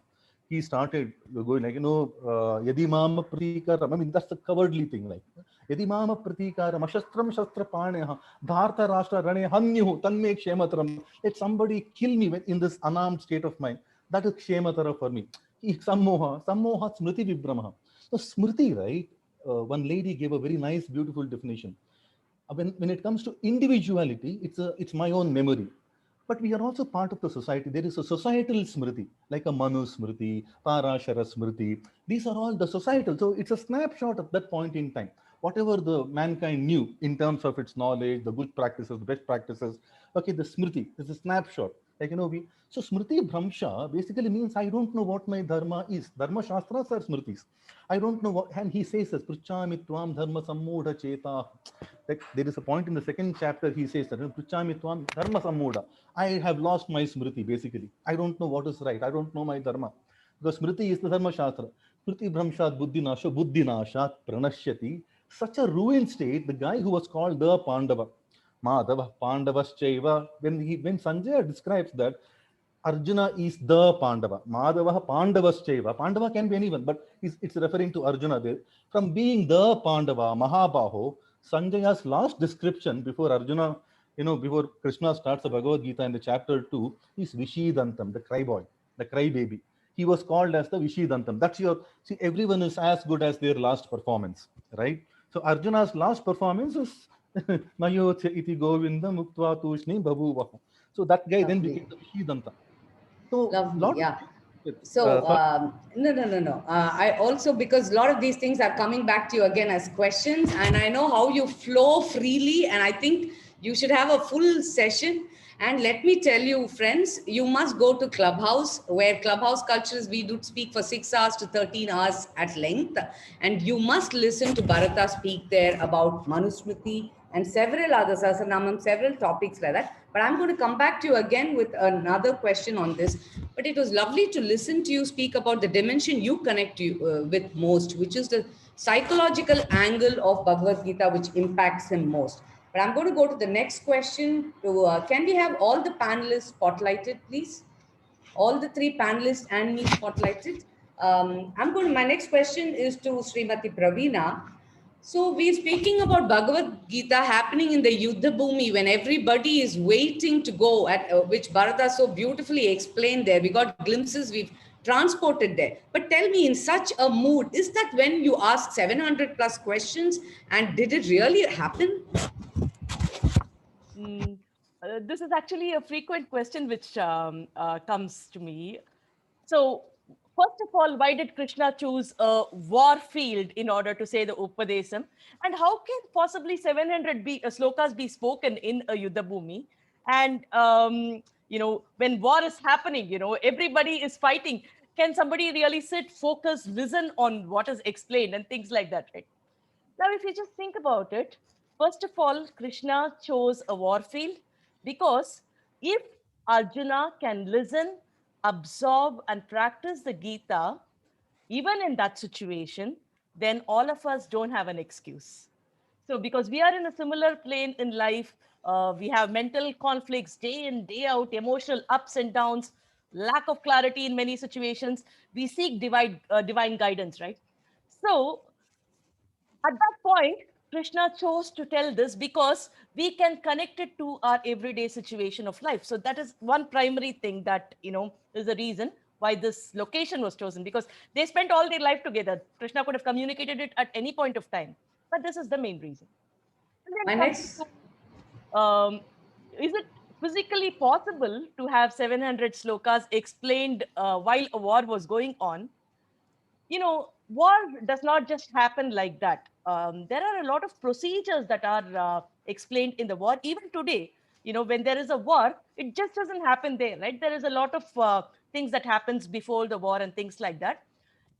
He started going like, Yadimama Pratikaram. I mean, that's the cowardly thing, like. Yadimama Pratikaram, Ashastram Shastra Paneha, Dharta Rashtra Rane Hanyu, Tanme Kshematram. Let somebody kill me in this unarmed state of mind. That is Kshematara for me. Sammoha Smriti Vibhramaha. So Smriti, right? One lady gave a very nice, beautiful definition. When it comes to individuality, it's my own memory. But we are also part of the society. There is a societal smriti, like a Manu smriti, Parashara smriti. These are all the societal. So it's a snapshot of that point in time. Whatever the mankind knew in terms of its knowledge, the good practices, the best practices. Okay, the smriti is a snapshot. Like, so smriti bhramsha basically means I don't know what my dharma is. Dharma shastras are smritis. I don't know what, and he says this, Pruchami tvam dharma sammudha cheta. Like, there is a point in the 2nd chapter, he says that, Pruchami tvam dharma sammudha. I have lost my smriti, basically. I don't know what is right. I don't know my dharma. Because smriti is the dharma shastra. Smriti bhramshat buddhinashat pranashyati. Such a ruined state, the guy who was called the Pandava, Madhava Pandavaschaiva, when Sanjaya describes that Arjuna is the Pandava, Madhava Pandavaschaiva, Pandava can be anyone, but it's referring to Arjuna there. From being the Pandava, Mahabaho, Sanjaya's last description before Arjuna, before Krishna starts the Bhagavad Gita in the chapter 2, is Vishidantam, the cry boy, the cry baby. He was called as the Vishidantam. That's see, everyone is as good as their last performance, right? So Arjuna's last performance is Mayotya iti Govinda Muktva Tushni Babuvaha. So that guy then became the Vishidanta. So Lovely, yeah. So no. I also, because a lot of these things are coming back to you again as questions, and I know how you flow freely, and I think you should have a full session. And let me tell you, friends, you must go to Clubhouse, where Clubhouse cultures, we do speak for 6 hours to 13 hours at length. And you must listen to Bharata speak there about Manusmriti and several others, Sasanamam, several topics like that. But I'm going to come back to you again with another question on this. But it was lovely to listen to you speak about the dimension you connect with most, which is the psychological angle of Bhagavad Gita, which impacts him most. But I'm going to go to the next question. Can we have all the panelists spotlighted, please? All the 3 panelists and me spotlighted. My next question is to Srimati Praveena. So we're speaking about Bhagavad Gita happening in the Yuddha Bhumi when everybody is waiting to go, at which Bharata so beautifully explained there. We got glimpses, we've transported there. But tell me, in such a mood, is that when you ask 700 plus questions, and did it really happen? This is actually a frequent question which comes to me. So, first of all, why did Krishna choose a war field in order to say the Upadesam? And how can possibly 700 slokas be spoken in a Yuddha Bhumi? And, when war is happening, everybody is fighting. Can somebody really sit, focus, listen on what is explained and things like that, right? Now, if you just think about it, first of all, Krishna chose a war field because if Arjuna can listen, absorb, and practice the Gita, even in that situation, then all of us don't have an excuse. So, because we are in a similar plane in life, we have mental conflicts day in, day out, emotional ups and downs, lack of clarity in many situations. We seek divine guidance, right? So, at that point, Krishna chose to tell this because we can connect it to our everyday situation of life. So that is one primary thing that, is the reason why this location was chosen, because they spent all their life together. Krishna could have communicated it at any point of time, but this is the main reason. And then is it physically possible to have 700 slokas explained while a war was going on? War does not just happen like that. There are a lot of procedures that are explained in the war. Even today, when there is a war, it just doesn't happen there, right? There is a lot of things that happens before the war and things like that.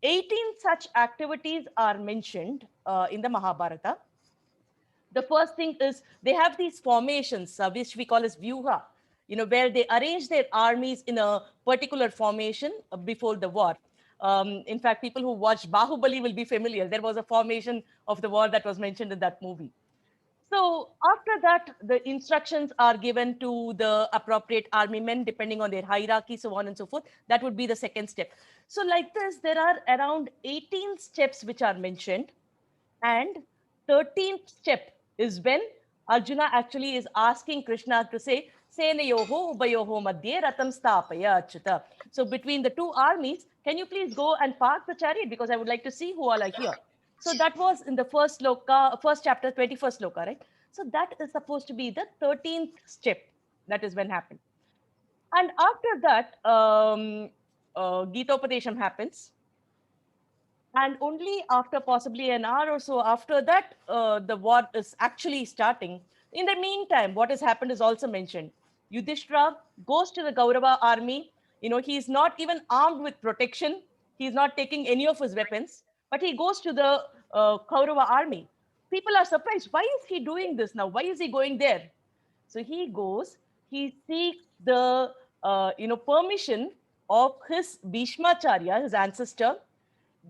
18 such activities are mentioned in the Mahabharata. The first thing is they have these formations, which we call as vyuha, where they arrange their armies in a particular formation before the war. In fact, people who watched Bahubali will be familiar. There was a formation of the war that was mentioned in that movie. So after that, the instructions are given to the appropriate army men, depending on their hierarchy, so on and so forth. That would be the second step. So like this, there are around 18 steps which are mentioned. And 13th step is when Arjuna actually is asking Krishna to say, Senayoho ubayoho madhye ratam stapaya achyuta. So between the two armies, can you please go and park the chariot? Because I would like to see who all are here. So that was in the first chapter, 21st sloka, right? So that is supposed to be the 13th step. That is when happened. And after that, Gita Upadesham happens. And only after possibly an hour or so after that, the war is actually starting. In the meantime, what has happened is also mentioned. Yudhishthira goes to the Kaurava army. He's not even armed with protection. He's not taking any of his weapons, but he goes to the Kaurava army. People are surprised. Why is he doing this now? Why is he going there? So he goes, he seeks the permission of his Bhishmacharya, his ancestor,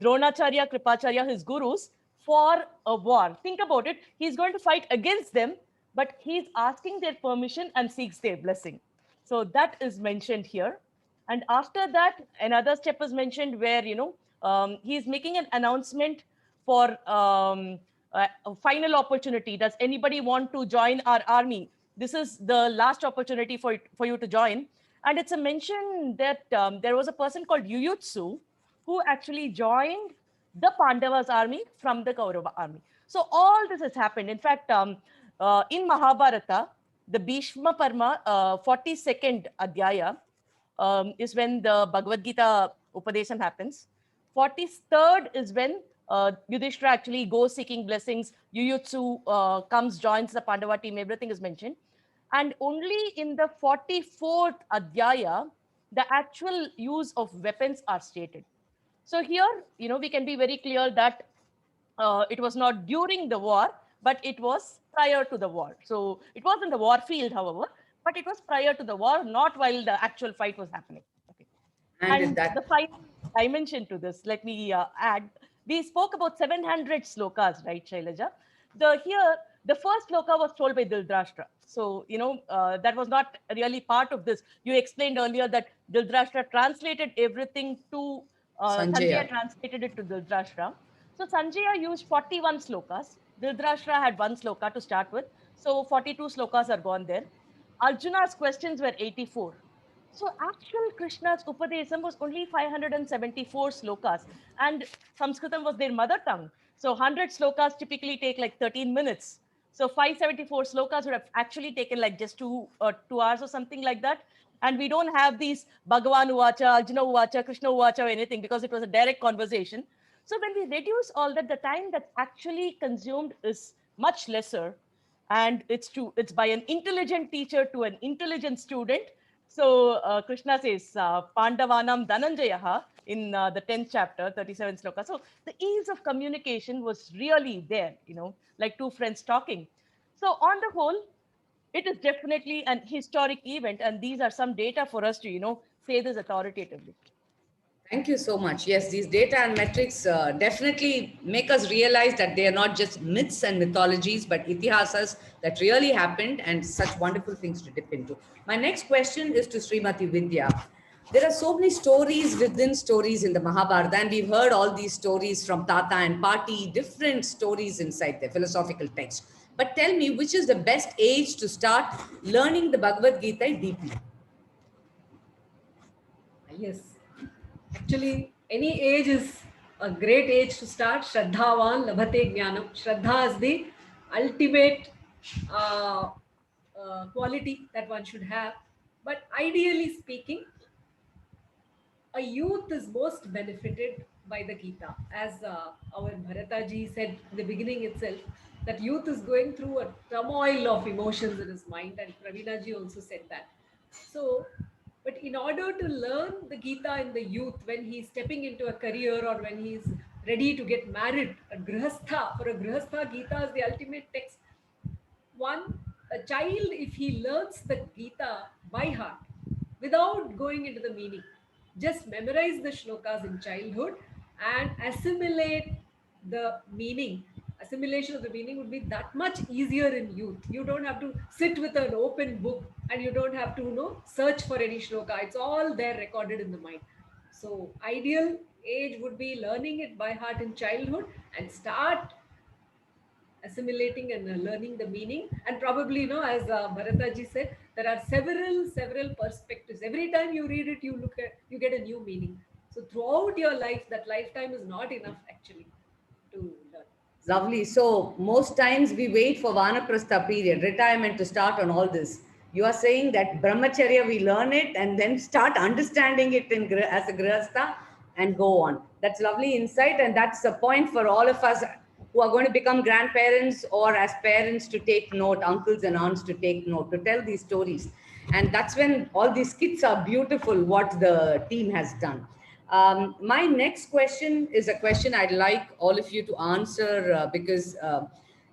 Dronacharya, Kripacharya, his gurus, for a war. Think about it. He's going to fight against them, but he's asking their permission and seeks their blessing. So that is mentioned here. And after that, another step is mentioned where, he's making an announcement for a final opportunity. Does anybody want to join our army? This is the last opportunity for you to join. And it's a mention that there was a person called Yuyutsu who actually joined the Pandavas army from the Kaurava army. So all this has happened. In fact, in Mahabharata, the Bhishma Parma, 42nd Adhyaya, is when the Bhagavad Gita Upadesam happens. 43rd is when Yudhishthira actually goes seeking blessings. Yuyutsu comes, joins the Pandava team, everything is mentioned. And only in the 44th Adhyaya, the actual use of weapons are stated. So here, we can be very clear that it was not during the war, but it was prior to the war. So it was in the war field, however, but it was prior to the war, not while the actual fight was happening. Okay. And the final dimension to this, let me add, we spoke about 700 slokas, right, Shailaja? The first sloka was told by Dhritarashtra. So, that was not really part of this. You explained earlier that Dhritarashtra translated everything to Sanjaya translated it to Dhritarashtra. So Sanjaya used 41 slokas. Dhritarashtra had one sloka to start with. So 42 slokas are gone there. Arjuna's questions were 84. So actual Krishna's Upadesam was only 574 slokas, and Sanskritam was their mother tongue. So 100 slokas typically take like 13 minutes. So 574 slokas would have actually taken like just 2 hours or something like that. And we don't have these Bhagavan Uvacha, Arjuna Uvacha, Krishna Uvacha or anything because it was a direct conversation. So when we reduce all that, the time that's actually consumed is much lesser. And it's by an intelligent teacher to an intelligent student. So Krishna says, Pandavanam Dhananjayaha in the 10th chapter, 37 sloka. So the ease of communication was really there, like two friends talking. So on the whole, it is definitely an historic event. And these are some data for us to, say this authoritatively. Thank you so much. Yes, these data and metrics definitely make us realize that they are not just myths and mythologies, but itihasas that really happened and such wonderful things to dip into. My next question is to Srimati Vidya. There are so many stories within stories in the Mahabharata, and we've heard all these stories from Tata and Pati, different stories inside the philosophical text. But tell me, which is the best age to start learning the Bhagavad Gita deeply? Yes. Actually, any age is a great age to start. Shraddhavan labhate jnanam. Shraddha is the ultimate quality that one should have. But ideally speaking, a youth is most benefited by the Gita. As our Bharataji said in the beginning itself, that youth is going through a turmoil of emotions in his mind, and Praveenaji also said that. So, but in order to learn the Gita in the youth, when he's stepping into a career or when he's ready to get married, a grihastha, for a grihastha, Gita is the ultimate text. A child, if he learns the Gita by heart, without going into the meaning, just memorize the shlokas in childhood and assimilate the meaning. Assimilation of the meaning would be that much easier in youth. You don't have to sit with an open book and you don't have to search for any shloka. It's all there recorded in the mind. So ideal age would be learning it by heart in childhood and start assimilating and learning the meaning. And probably, as Bharataji said, there are several perspectives. Every time you read it, you get a new meaning. So throughout your life, that lifetime is not enough actually to learn. Lovely. So most times we wait for Vanaprastha period, retirement, to start on all this. You are saying that Brahmacharya, we learn it and then start understanding it as a Grihastha and go on. That's lovely insight, and that's the point for all of us who are going to become grandparents or as parents to take note, uncles and aunts to take note, to tell these stories. And that's when all these skits are beautiful, what the team has done. My next question is a question I'd like all of you to answer because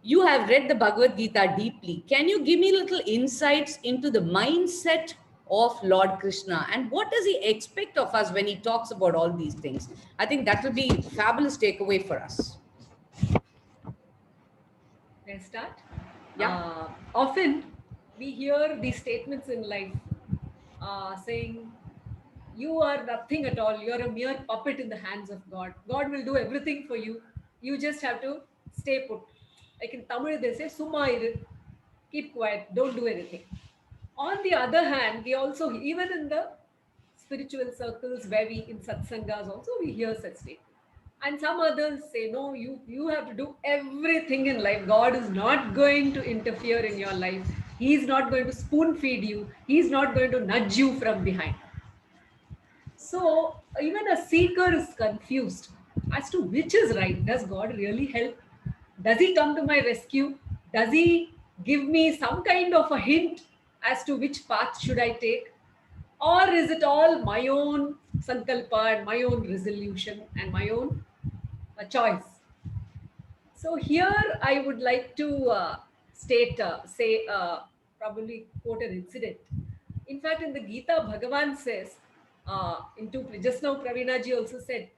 you have read the Bhagavad Gita deeply. Can you give me little insights into the mindset of Lord Krishna and what does he expect of us when he talks about all these things? I think that will be a fabulous takeaway for us. Can I start? Yeah. Often we hear these statements in life saying, you are nothing at all. You're a mere puppet in the hands of God. God will do everything for you. You just have to stay put. Like in Tamil, they say, Summa iru, keep quiet, don't do anything. On the other hand, we also, even in the spiritual circles where we, in satsangas also, we hear such statements. And some others say, no, you have to do everything in life. God is not going to interfere in your life. He's not going to spoon feed you. He's not going to nudge you from behind. So even a seeker is confused as to which is right. Does God really help? Does he come to my rescue? Does he give me some kind of a hint as to which path should I take? Or is it all my own sankalpa and my own resolution and my own choice? So here I would like to probably quote an incident. In fact, in the Gita, Bhagavan says, just now Praveenaji also said,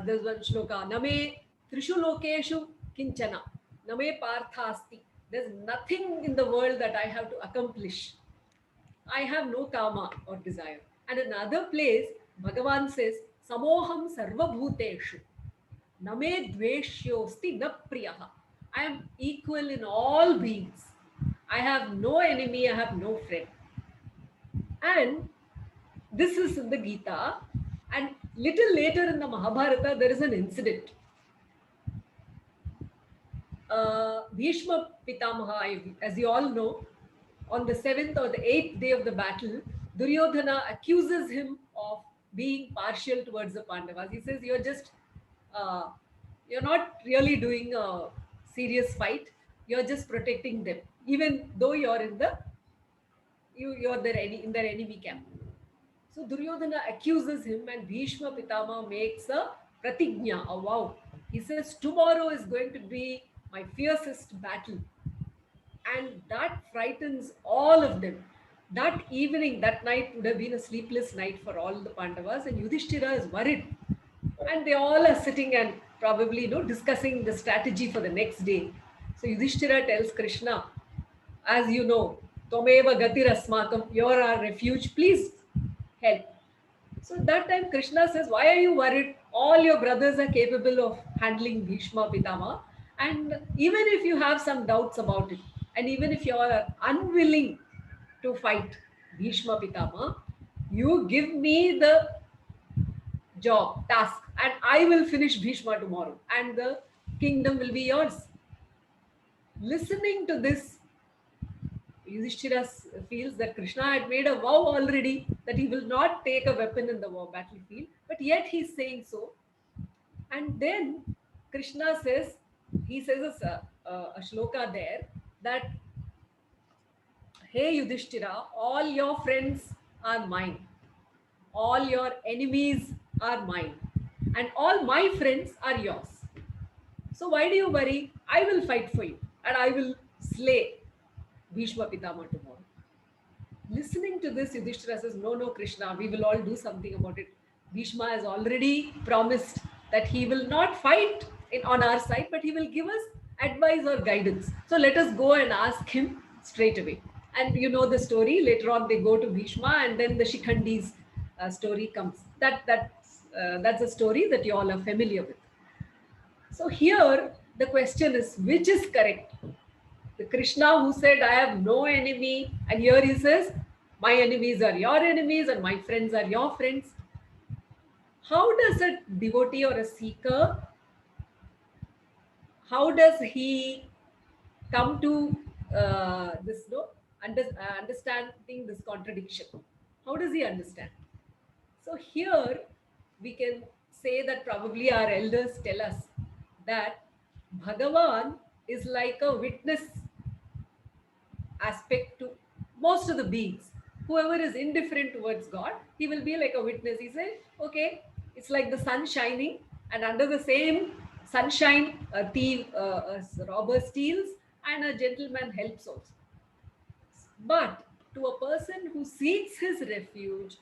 there's one shloka, Name Trishu Lokeshu Kinchana, Name Parthasti. There's nothing in the world that I have to accomplish. I have no karma or desire. And another place, Bhagavan says, Samoham Sarva Bhuteshu, Name Dveshyosti Na Priyaha. I am equal in all beings. I have no enemy, I have no friend. And this is in the Gita. And little later in the Mahabharata, there is an incident. Bhishma Pitamaha, as you all know, on the 7th or the 8th day of the battle, Duryodhana accuses him of being partial towards the Pandavas. He says, you're not really doing a serious fight. You're just protecting them, even though you're in their enemy camp. So Duryodhana accuses him, and Bhishma Pitama makes a pratignya, a vow. He says, tomorrow is going to be my fiercest battle. And that frightens all of them. That evening, that night would have been a sleepless night for all the Pandavas, and Yudhishthira is worried. And they all are sitting and probably discussing the strategy for the next day. So Yudhishthira tells Krishna, as you know, Tomeva Gatir Asmakam, you're our refuge, please help. So that time Krishna says, why are you worried? All your brothers are capable of handling Bhishma Pitama. And even if you have some doubts about it, and even if you are unwilling to fight Bhishma Pitama, you give me the task, and I will finish Bhishma tomorrow, and the kingdom will be yours. Listening to this, Yudhishthira feels that Krishna had made a vow already that he will not take a weapon in the battlefield, but yet he's saying so. And then Krishna says, he says a shloka there that, hey Yudhishthira, all your friends are mine, all your enemies are mine, and all my friends are yours. So why do you worry? I will fight for you, and I will slay Bhishma Pitama tomorrow. Listening to this, Yudhishthira says, no, Krishna, we will all do something about it. Bhishma has already promised that he will not fight on our side, but he will give us advice or guidance. So let us go and ask him straight away. And you know the story. Later on, they go to Bhishma, and then the Shikhandi's story comes. That's a story that you all are familiar with. So here, the question is, which is correct? The Krishna who said, I have no enemy, and here he says, my enemies are your enemies and my friends are your friends. How does a devotee or a seeker, how does he come to understanding this contradiction? How does he understand? So here we can say that probably our elders tell us that Bhagavan is like a witness aspect to most of the beings. Whoever is indifferent towards God, he will be like a witness. He says, okay, it's like the sun shining, and under the same sunshine, a thief, a robber steals, and a gentleman helps also. But to a person who seeks his refuge,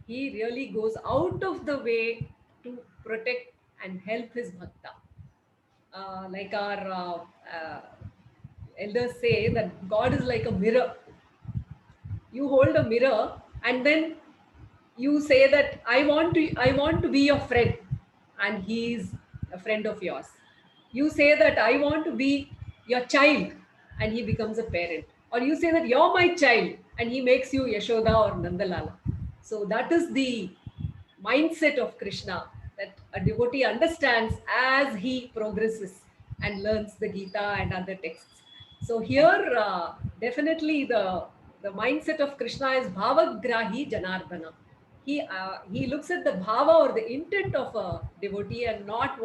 he really goes out of the way to protect and help his bhakta. Like our elders say that God is like a mirror. You hold a mirror and then you say that I want to be your friend, and he is a friend of yours. You say that I want to be your child, and he becomes a parent. Or you say that you're my child, and he makes you Yashoda or Nandalala. So that is the mindset of Krishna, that a devotee understands as he progresses and learns the Gita and other texts. So here, definitely the mindset of Krishna is Bhavagrahi Janardana. He looks at the bhava or the intent of a devotee, and not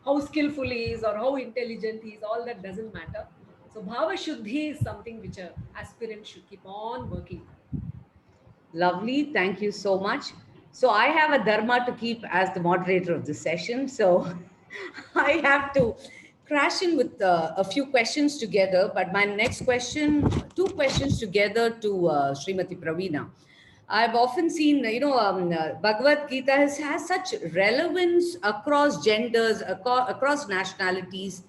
how skillful he is or how intelligent he is. All that doesn't matter. So bhava shuddhi is something which an aspirant should keep on working on. Lovely. Thank you so much. So I have a dharma to keep as the moderator of this session. So I have to crash in with a few questions together. But my next question, two questions together to Srimati Praveena. I've often seen, Bhagavad Gita has such relevance across genders, across nationalities,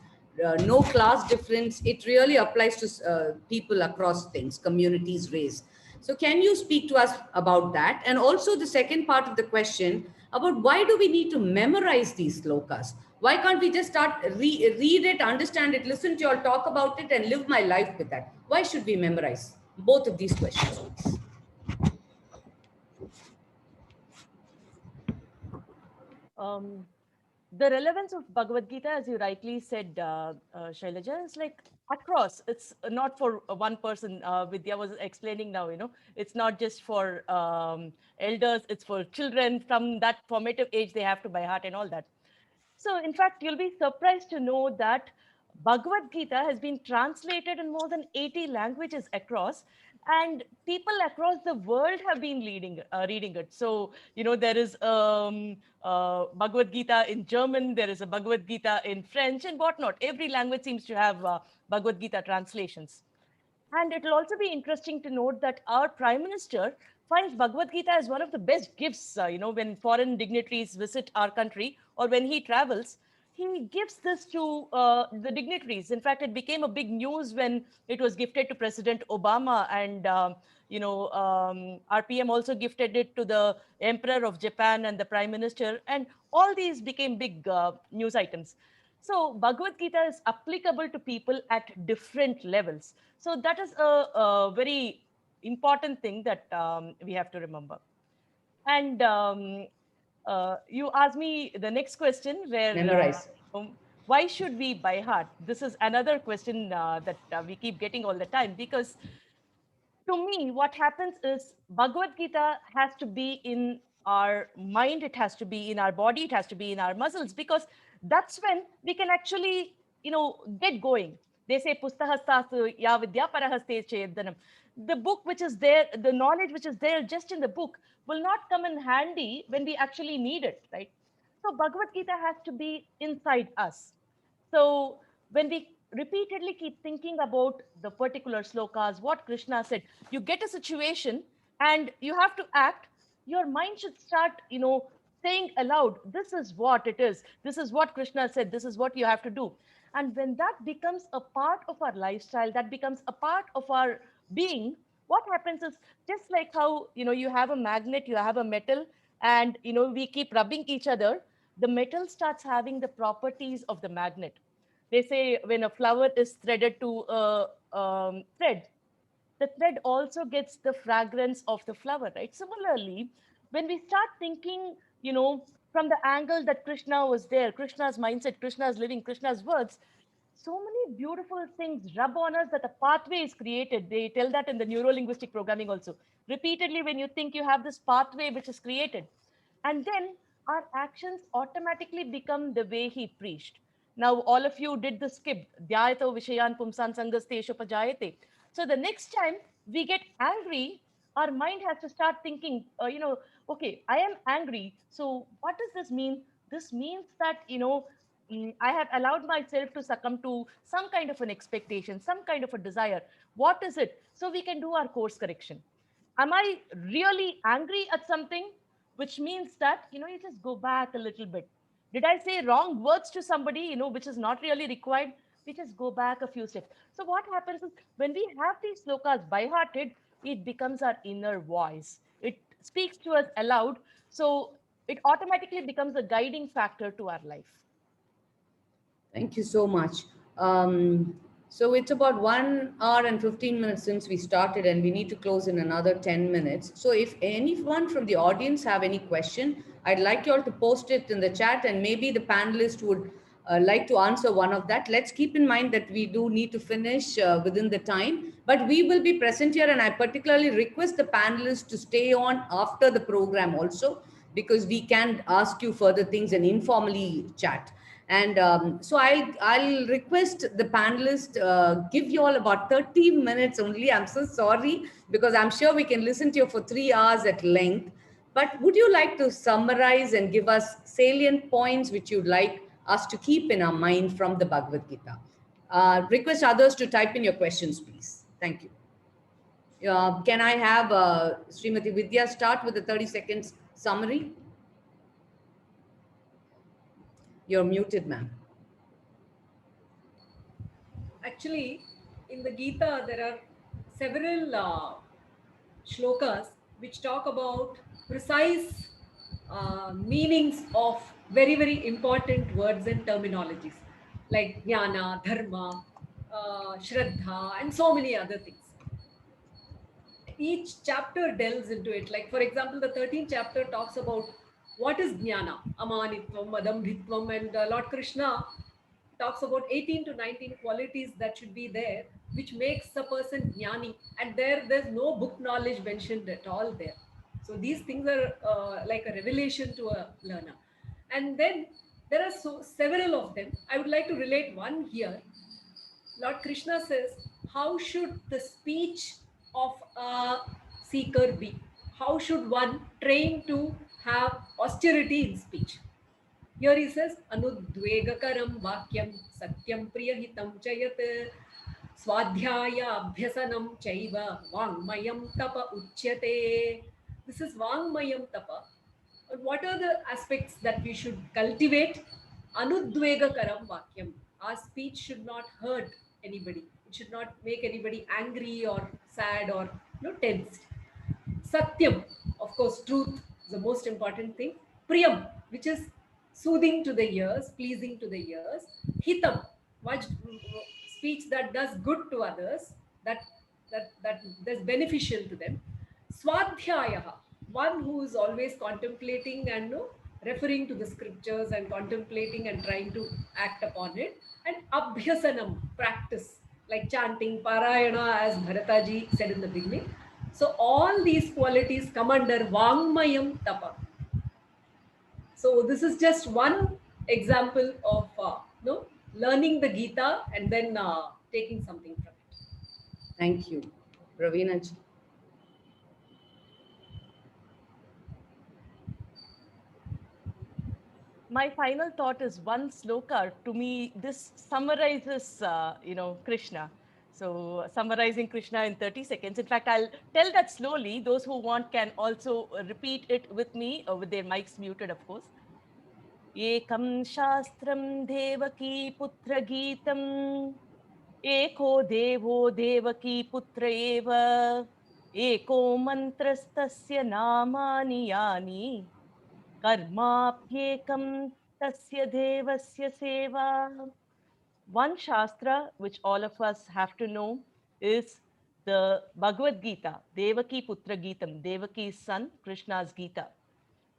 no class difference. It really applies to people across things, communities, race. So can you speak to us about that? And also the second part of the question about why do we need to memorize these slokas? Why can't we just start read it, understand it, listen to you all talk about it, and live my life with that? Why should we memorize? Both of these questions, please. The relevance of Bhagavad Gita, as you rightly said, Shailaja, is like across. It's not for one person. Vidya was explaining now, it's not just for elders, it's for children. From that formative age, they have to by heart and all that. So in fact, you'll be surprised to know that Bhagavad Gita has been translated in more than 80 languages across, and people across the world have been reading it. So, there is Bhagavad Gita in German, there is a Bhagavad Gita in French and whatnot. Every language seems to have Bhagavad Gita translations. And it will also be interesting to note that our Prime Minister finds Bhagavad Gita as one of the best gifts, when foreign dignitaries visit our country or when he travels, he gives this to the dignitaries. In fact, it became a big news when it was gifted to President Obama, and our PM also gifted it to the Emperor of Japan and the Prime Minister, and all these became big news items. So Bhagavad Gita is applicable to people at different levels. So that is a very important thing that we have to remember. And you asked me the next question, where memorize. Why should we by heart? This is another question that we keep getting all the time, because to me, what happens is Bhagavad Gita has to be in our mind, it has to be in our body, it has to be in our muscles, because that's when we can actually, get going. They say, Pustahastasu ya vidya parahaste chedanam. The book which is there, the knowledge which is there just in the book will not come in handy when we actually need it, right? So Bhagavad Gita has to be inside us. So when we repeatedly keep thinking about the particular slokas, what Krishna said, you get a situation and you have to act, your mind should start, saying aloud, this is what it is. This is what Krishna said. This is what you have to do. And when that becomes a part of our lifestyle, that becomes a part of our being, what happens is just like how, you have a magnet, you have a metal, and, we keep rubbing each other, the metal starts having the properties of the magnet. They say when a flower is threaded to a thread, the thread also gets the fragrance of the flower, right? Similarly, when we start thinking, from the angle that Krishna was there, Krishna's mindset, Krishna's living, Krishna's words, so many beautiful things rub on us that a pathway is created. They tell that in the neuro-linguistic programming also. Repeatedly, when you think, you have this pathway which is created. And then our actions automatically become the way he preached. Now, all of you did the skip. Dhyayato vishayan pumsan sangaste pajayate. So the next time we get angry, our mind has to start thinking, okay, I am angry. So what does this mean? This means that, I have allowed myself to succumb to some kind of an expectation, some kind of a desire. What is it? So we can do our course correction. Am I really angry at something? Which means that, you just go back a little bit. Did I say wrong words to somebody, which is not really required? We just go back a few steps. So what happens is when we have these slokas by hearted, it becomes our inner voice. It speaks to us aloud. So it automatically becomes a guiding factor to our life. Thank you so much. So it's about 1 hour and 15 minutes since we started, and we need to close in another 10 minutes. So if anyone from the audience have any question, I'd like you all to post it in the chat, and maybe the panelists would like to answer one of that. Let's keep in mind that we do need to finish within the time, but we will be present here, and I particularly request the panelists to stay on after the program also, because we can ask you further things and informally chat. And so I'll request the panelists give you all about 30 minutes only. I'm so sorry, because I'm sure we can listen to you for 3 hours at length. But would you like to summarize and give us salient points which you'd like us to keep in our mind from the Bhagavad Gita? Request others to type in your questions, please. Thank you. Can I have Srimati Vidya start with the 30 seconds summary? You're muted, ma'am. Actually, in the Gita, there are several shlokas which talk about precise meanings of very, very important words and terminologies like jnana, dharma, shraddha, and so many other things. Each chapter delves into it. Like, for example, the 13th chapter talks about what is jnana, amanitvam, adambhitvam, and Lord Krishna talks about 18 to 19 qualities that should be there, which makes a person jnani. And there's no book knowledge mentioned at all there. So these things are like a revelation to a learner. And then there are several of them. I would like to relate one here. Lord Krishna says, how should the speech of a seeker be? How should one train to have austerity in speech? Here he says, Anudvegakaram vakyam satyam priyahitam chayat swadhyaya abhyasanam chaiva vangmayam tapa uchyate. This is vangmayam tapa. What are the aspects that we should cultivate? Anudvegakaram vakyam. Our speech should not hurt anybody. It should not make anybody angry or sad or tensed. Satyam, of course, truth is the most important thing. Priyam, which is soothing to the ears, pleasing to the ears. Hitam, much speech that does good to others, that is beneficial to them. Swadhyaya, one who is always contemplating and referring to the scriptures and contemplating and trying to act upon it. And abhyasanam, practice, like chanting, parayana, as Bharataji said in the beginning. So all these qualities come under Vangmayam Tapa. So this is just one example of learning the Gita and then taking something from it. Thank you. Ravina ji. My final thought is one sloka. To me, this summarizes, Krishna. So summarizing Krishna in 30 seconds. In fact, I'll tell that slowly. Those who want can also repeat it with me, with their mics muted, of course. Ekam shastram devaki putra geetam, eko devo devaki putra eva, eko mantrastasya namani yani, karmapyekam tasya devasya seva. One Shastra which all of us have to know is the Bhagavad Gita, Devaki Putra Geetam, Devaki's son, Krishna's Gita.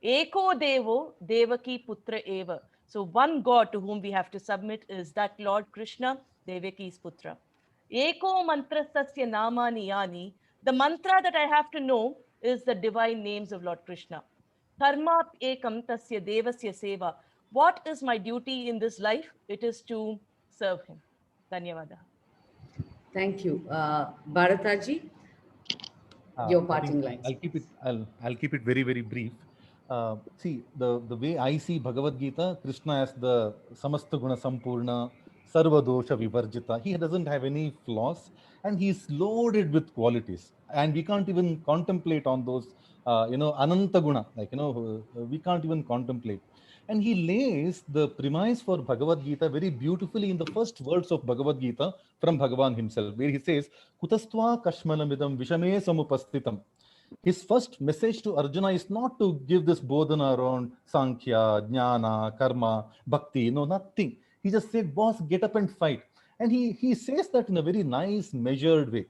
Eko Devo, Devaki Putra Eva. So one God to whom we have to submit is that Lord Krishna, Devaki's Putra. Eko Mantrastasya Namani Yani. The mantra that I have to know is the divine names of Lord Krishna. Karma Ekam Tasya Devasya Seva. What is my duty in this life? It is to serve him. Dhanyavada. Thank you. Bharataji, your parting lines. I'll keep it very, very brief. See, the way I see Bhagavad Gita, Krishna as the Samasta Guna Sampurna, Sarva Dosha Vivarjita. He doesn't have any flaws and he's loaded with qualities. And we can't even contemplate on those, Ananta Guna, we can't even contemplate. And he lays the premise for Bhagavad Gita very beautifully in the first words of Bhagavad Gita from Bhagavan himself, where he says, Kutastva Kashmalamidam Vishame Samupastitam. His first message to Arjuna is not to give this bodhana around Sankhya, Jnana, Karma, Bhakti, no, nothing. He just said, boss, get up and fight. And he says that in a very nice, measured way.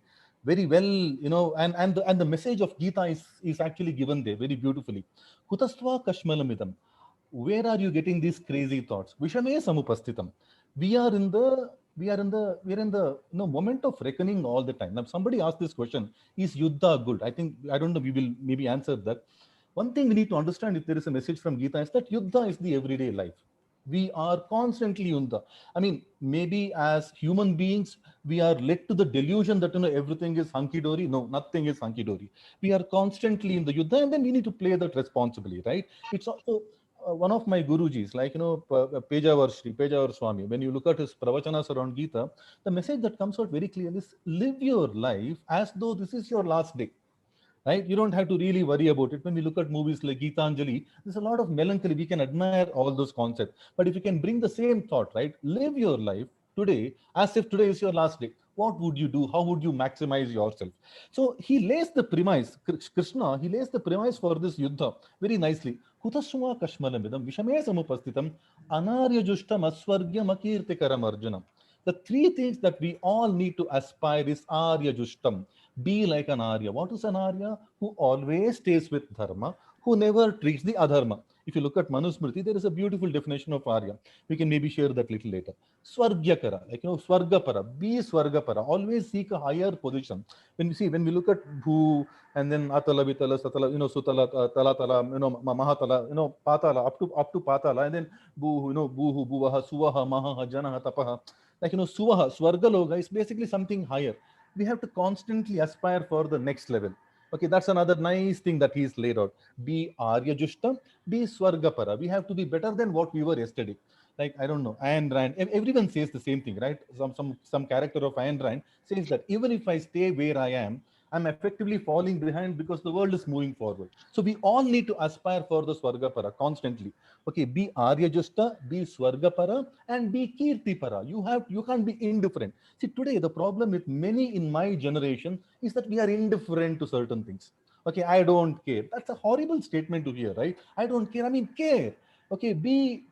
Very well, and the message of Gita is actually given there very beautifully. Kutastva Kashmalamidam. Where are you getting these crazy thoughts? Vishame samupastitam. We are in the moment of reckoning all the time. Now, somebody asked this question: is Yuddha good? I don't know. We will maybe answer that. One thing we need to understand, if there is a message from Gita, is that Yuddha is the everyday life. We are constantly Yuddha. I mean, maybe as human beings, we are led to the delusion that everything is hunky dory. No, nothing is hunky dory. We are constantly in the Yuddha, and then we need to play that responsibly, right? It's also one of my Gurujis, like, Pejawar Swami, when you look at his pravachanas around Gita, the message that comes out very clearly is live your life as though this is your last day, right? You don't have to really worry about it. When we look at movies like Gitanjali, there's a lot of melancholy. We can admire all those concepts. But if you can bring the same thought, right? Live your life today as if today is your last day. What would you do? How would you maximize yourself? So he lays the premise, Krishna, he lays the premise for this yuddha very nicely. Hutaswa kashmalamidam vishame samupastitam anaryajustam aswargyam akirtikaram arjunam. The three things that we all need to aspire is Arya Justam. Be like an Arya. What is an Arya? Who always stays with Dharma, who never treats the Adharma. If you look at Manusmriti, there is a beautiful definition of Arya. We can maybe share that little later. Swargyakara, like Swargapara, be Swargapara. Always seek a higher position. When we look at Bhu and then Atala, Vitala, Satala, Sutala, Talatala, Mahatala, Patala, up to Patala, and then Bhu, Bhuhu, Bhuvaha, Suvaha, Maha, Janaha, Tapaha. Like, Suvaha, Swargaloga is basically something higher. We have to constantly aspire for the next level. Okay, that's another nice thing that he's laid out. Be Arya Jushta, be Swargapara. We have to be better than what we were yesterday. Like, I don't know, Ayn Rand, everyone says the same thing, right? Some character of Ayn Rand says that even if I stay where I am, I'm effectively falling behind because the world is moving forward. So we all need to aspire for the Swargapara constantly. Okay, be Arya Justa, be Swargapara, and be Kirtipara. You can't be indifferent. See, today the problem with many in my generation is that we are indifferent to certain things. Okay, I don't care. That's a horrible statement to hear, right? I don't care. I mean, care. Okay, be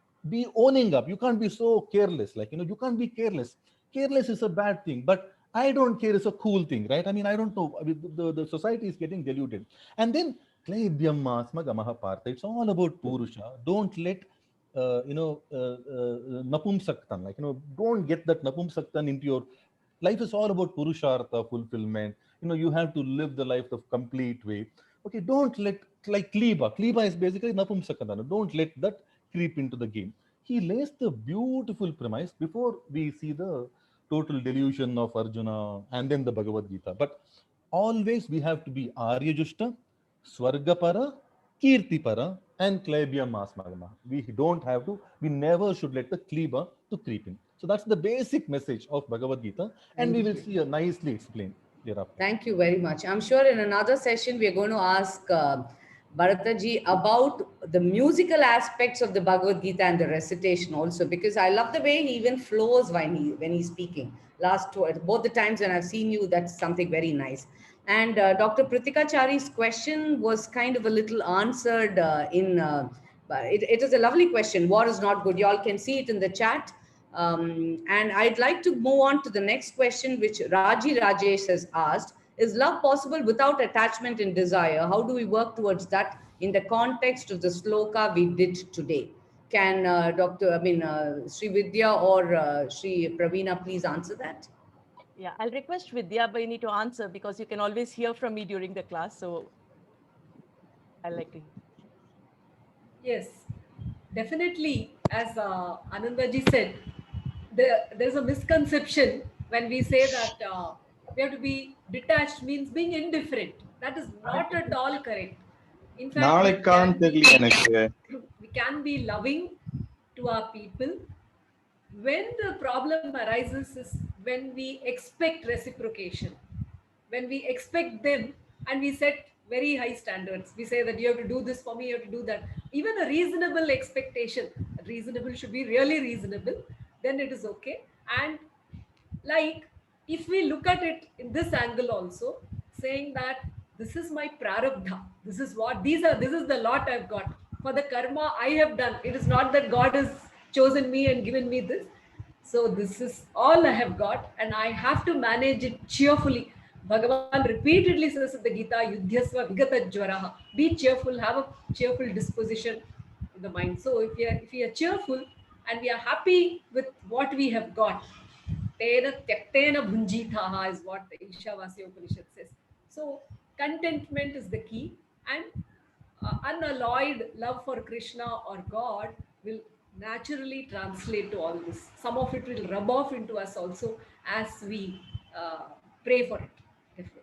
owning up. You can't be so careless. Like, you can't be careless. Careless is a bad thing, but I don't care is a cool thing, right? I mean, I don't know. I mean, the society is getting diluted. And then, it's all about Purusha. Don't let, Napumsaktan, like, don't get that Napumsaktan into your life. Is all about Purushartha, fulfillment. You have to live the life the complete way. Okay, don't let, like Kliba. Kliba is basically Napumsaktan. Don't let that creep into the game. He lays the beautiful premise before we see the total delusion of Arjuna and then the Bhagavad Gita. But always we have to be Arya Jushta, Swargapara, Kirtipara, and Klebya Masmagama. We never should let the Kliba to creep in. So that's the basic message of Bhagavad Gita, and we will see nicely explained thereafter. Thank you very much. I'm sure in another session we are going to ask Bharataji about the musical aspects of the Bhagavad Gita and the recitation also, because I love the way he even flows when he's speaking. Both the times when I've seen you, that's something very nice. And Dr. Pritika Chari's question was kind of a little answered it is a lovely question. War is not good. You all can see it in the chat. And I'd like to move on to the next question, which Raji Rajesh has asked. Is love possible without attachment and desire? How do we work towards that in the context of the sloka we did today? Can Sri Vidya or Sri Pravina please answer that? Yeah, I'll request Vidya Baini to answer because you can always hear from me during the class. So I'd like to. Yes, definitely. As Anandaji said, there's a misconception when we say that we have to be detached means being indifferent. That is not at all correct. In fact, we can be loving to our people. When the problem arises is when we expect reciprocation, when we expect them and we set very high standards. We say that you have to do this for me, you have to do that. Even a reasonable expectation, reasonable should be really reasonable, then it is okay. And like, if we look at it in this angle also, saying that this is my prarabdha, this is the lot I've got for the karma I have done. It is not that God has chosen me and given me this. So this is all I have got and I have to manage it cheerfully. Bhagavan repeatedly says in the Gita, Yudhyasva Vigata Jwaraha. Be cheerful, have a cheerful disposition in the mind. So if we are cheerful and we are happy with what we have got, Tena Tyaktena Bhunjitaha is what the Ishavasya Upanishad says. So contentment is the key, and unalloyed love for Krishna or God will naturally translate to all this. Some of it will rub off into us also as we pray for it. Definitely.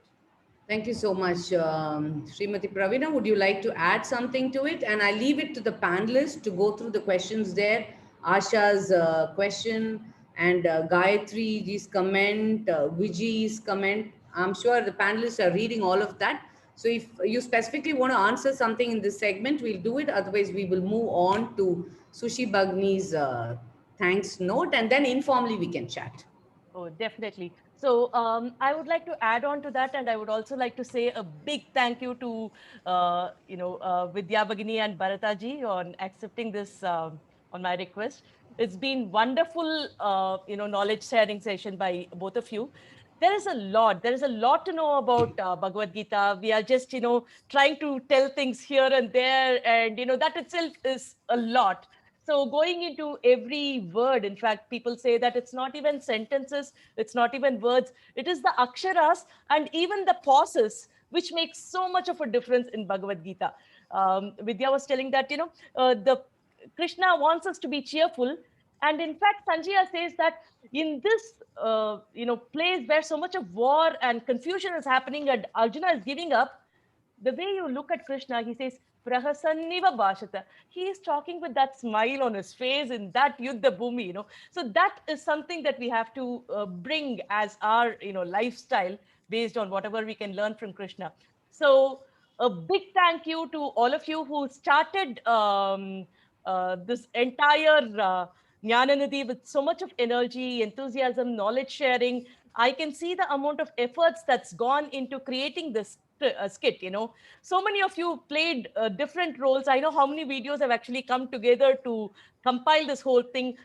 Thank you so much. Srimati Pravina, would you like to add something to it? And I leave it to the panelists to go through the questions there. Asha's question and Gayatri's comment, Viji's comment. I'm sure the panelists are reading all of that. So if you specifically want to answer something in this segment, we'll do it. Otherwise, we will move on to Sushi Bagni's thanks note, and then informally we can chat. Oh, definitely. So I would like to add on to that, and I would also like to say a big thank you to Vidya Bhagini and Bharataji on accepting this on my request. It's been wonderful, knowledge sharing session by both of you. There is a lot. There is a lot to know about Bhagavad Gita. We are just, trying to tell things here and there, and that itself is a lot. So going into every word, in fact, people say that it's not even sentences, it's not even words, it is the aksharas and even the pauses, which makes so much of a difference in Bhagavad Gita. Vidya was telling that, the Krishna wants us to be cheerful. And in fact, Sanjaya says that in this, place where so much of war and confusion is happening and Arjuna is giving up, the way you look at Krishna, he says, Prahasanniva Bhashata. He is talking with that smile on his face in that Yuddha Bhumi, So that is something that we have to bring as our, lifestyle based on whatever we can learn from Krishna. So a big thank you to all of you who started this entire Jnananidhi with so much of energy, enthusiasm, knowledge sharing. I can see the amount of efforts that's gone into creating this skit. So many of you played different roles. I know how many videos have actually come together to compile this whole thing,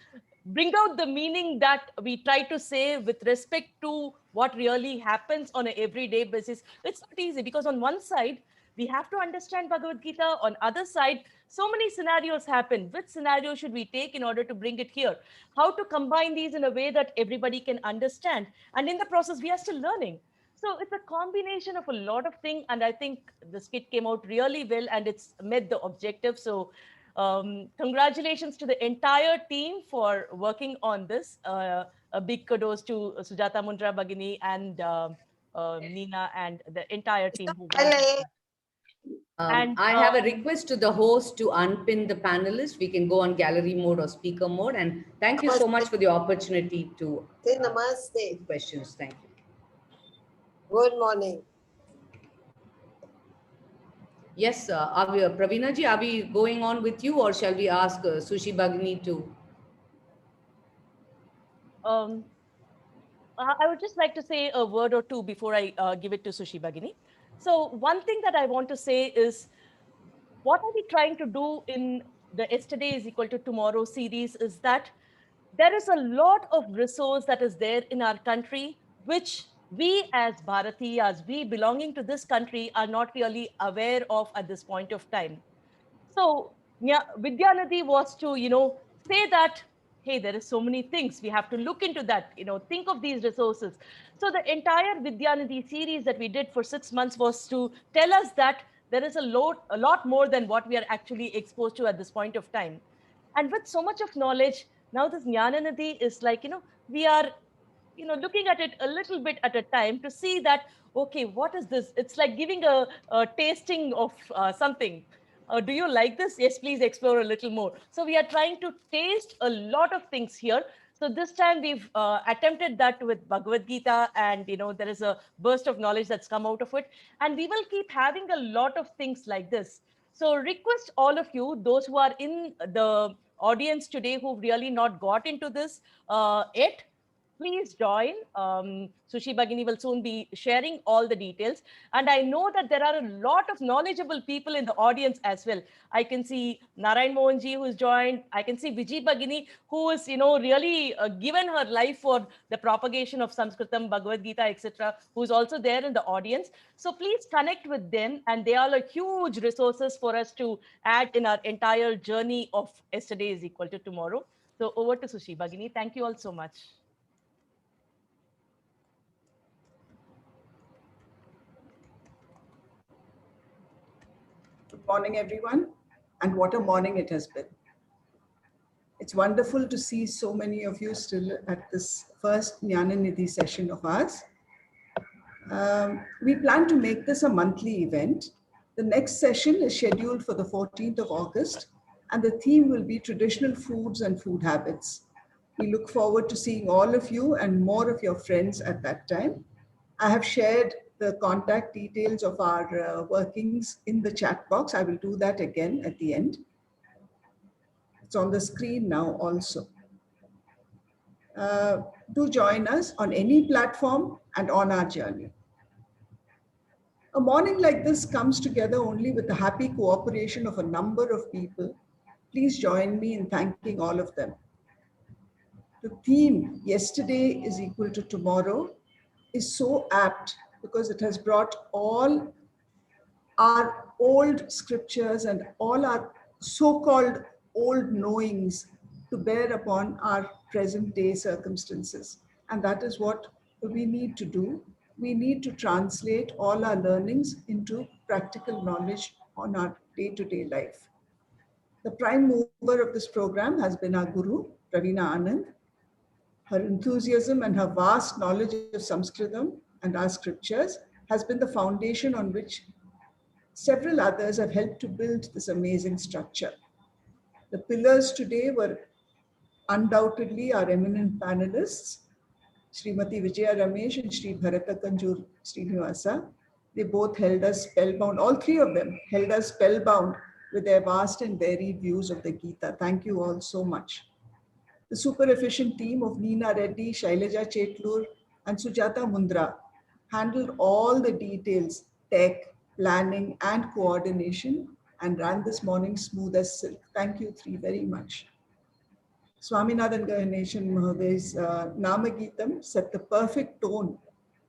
bring out the meaning that we try to say with respect to what really happens on an everyday basis. It's not easy because on one side, we have to understand Bhagavad Gita. On other side, so many scenarios happen. Which scenario should we take in order to bring it here? How to combine these in a way that everybody can understand? And in the process, we are still learning. So it's a combination of a lot of things. And I think the skit came out really well and it's met the objective. So congratulations to the entire team for working on this. A big kudos to Sujata Mundra Bhagini and Nina and the entire team who worked. I have a request to the host to unpin the panelists. We can go on gallery mode or speaker mode. And thank you so much for the opportunity to Namaste. Questions. Thank you. Good morning. Yes, Pravina ji, are we going on with you or shall we ask Sushi Bhagini to? I would just like to say a word or two before I give it to Sushi Bhagini. So one thing that I want to say is, what are we trying to do in the Yesterday is Equal to Tomorrow series is that there is a lot of resource that is there in our country, which we as Bharatiyas, we belonging to this country are not really aware of at this point of time. So Vidyanidhi was to, say that, hey, there is so many things. We have to look into that, think of these resources. So the entire Vidyanidhi series that we did for 6 months was to tell us that there is a lot more than what we are actually exposed to at this point of time. And with so much of knowledge, now this Jnananidhi is like, we are, looking at it a little bit at a time to see that, okay, what is this? It's like giving a tasting of something. Do you like this? Yes, please explore a little more. So we are trying to taste a lot of things here. So this time we've attempted that with Bhagavad Gita, and there is a burst of knowledge that's come out of it. And we will keep having a lot of things like this. So request all of you, those who are in the audience today who've really not got into this yet, please join. Sushi Bhagini will soon be sharing all the details. And I know that there are a lot of knowledgeable people in the audience as well. I can see Narayan Mohanji who's joined. I can see Vijay Bhagini who is, really given her life for the propagation of Sanskritam, Bhagavad Gita, etc., who's also there in the audience. So please connect with them. And they are like huge resources for us to add in our entire journey of Yesterday is Equal to Tomorrow. So over to Sushi Bhagini. Thank you all so much. Good morning, everyone. And what a morning it has been. It's wonderful to see so many of you still at this first Jnananidhi session of ours. We plan to make this a monthly event. The next session is scheduled for the 14th of August, and the theme will be traditional foods and food habits. We look forward to seeing all of you and more of your friends at that time. I have shared the contact details of our workings in the chat box. I will do that again at the end. It's on the screen now also. do join us on any platform and on our journey. A morning like this comes together only with the happy cooperation of a number of people. Please join me in thanking all of them. The theme, yesterday is equal to tomorrow, is so apt because it has brought all our old scriptures and all our so-called old knowings to bear upon our present day circumstances. And that is what we need to do. We need to translate all our learnings into practical knowledge on our day-to-day life. The prime mover of this program has been our guru, Praveena Anand. Her enthusiasm and her vast knowledge of Sanskritam and our scriptures has been the foundation on which several others have helped to build this amazing structure. The pillars today were undoubtedly our eminent panelists, Srimati Vijaya Ramesh and Sri Bharata Kanjur Srinivasa. They both held us spellbound, all three of them held us spellbound with their vast and varied views of the Gita. Thank you all so much. The super efficient team of Neena Reddy, Shailaja Chetlur, and Sujata Mundra handled all the details, tech, planning, and coordination, and ran this morning smooth as silk. Thank you three very much. Swaminathan Ganeshan Mahoday's Namagitam set the perfect tone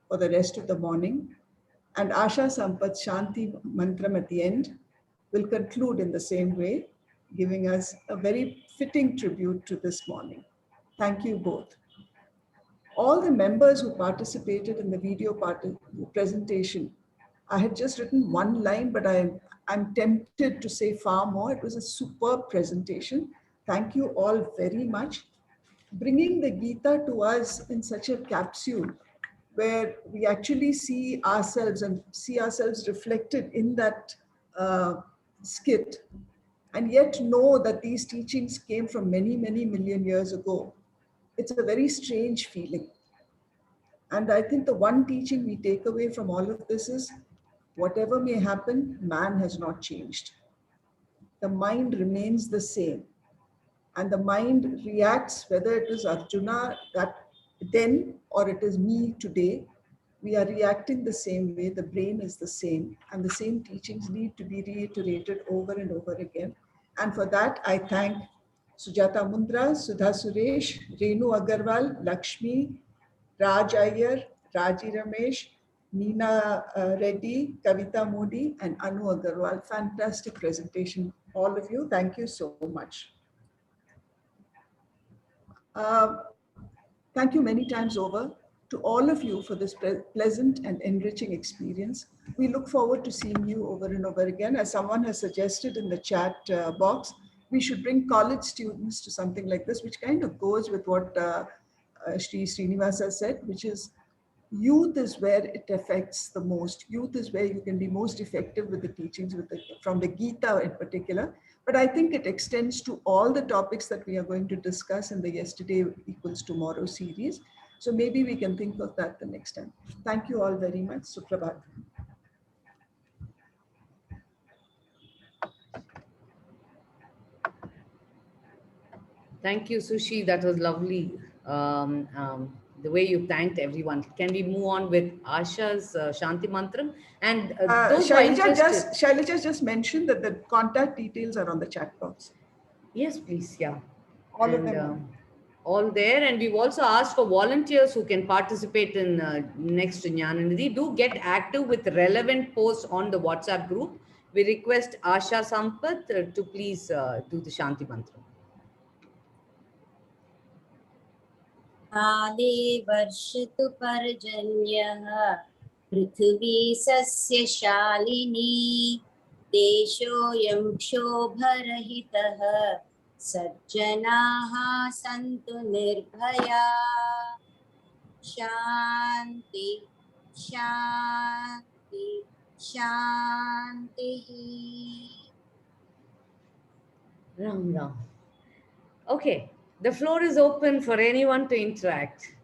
for the rest of the morning, and Asha Sampath's Shanti Mantram at the end will conclude in the same way, giving us a very fitting tribute to this morning. Thank you both. All the members who participated in the video presentation, I had just written one line, but I'm tempted to say far more. It was a superb presentation. Thank you all very much. Bringing the Gita to us in such a capsule where we actually see ourselves and see ourselves reflected in that skit, and yet know that these teachings came from many, many million years ago. It's a very strange feeling. And I think the one teaching we take away from all of this is, whatever may happen, man has not changed. The mind remains the same. And the mind reacts, whether it is Arjuna that then or it is me today, we are reacting the same way. The brain is the same, and the same teachings need to be reiterated over and over again. And for that, I thank Sujata Mundra, Sudha Suresh, Renu Agarwal, Lakshmi, Raj Iyer, Raji Ramesh, Neena Reddy, Kavita Modi, and Anu Agarwal. Fantastic presentation, all of you. Thank you so much. Thank you many times over to all of you for this pleasant and enriching experience. We look forward to seeing you over and over again. As someone has suggested in the chat box, we should bring college students to something like this, which kind of goes with what Sri Srinivasa said, which is youth is where it affects the most. Youth is where you can be most effective with the teachings from the Gita in particular. But I think it extends to all the topics that we are going to discuss in the Yesterday Equals Tomorrow series. So maybe we can think of that the next time. Thank you all very much. Suprabhat. Thank you, Sushi. That was lovely. The way you thanked everyone. Can we move on with Asha's Shanti Mantram? And Shailaja just mentioned that the contact details are on the chat box. Yes, please. Yeah. All of them. All there. And we've also asked for volunteers who can participate in next Jnananidhi. Do get active with relevant posts on the WhatsApp group. We request Asha Sampath to please do the Shanti Mantram. आदे वर्षतु पर्जन्यः पृथिवी सस्यशालिनी देशोऽयं क्षोभरहितः सज्जनाः सन्तु निर्भया शान्ति शान्ति शान्तिः. Ram Ram. Okay. The floor is open for anyone to interact.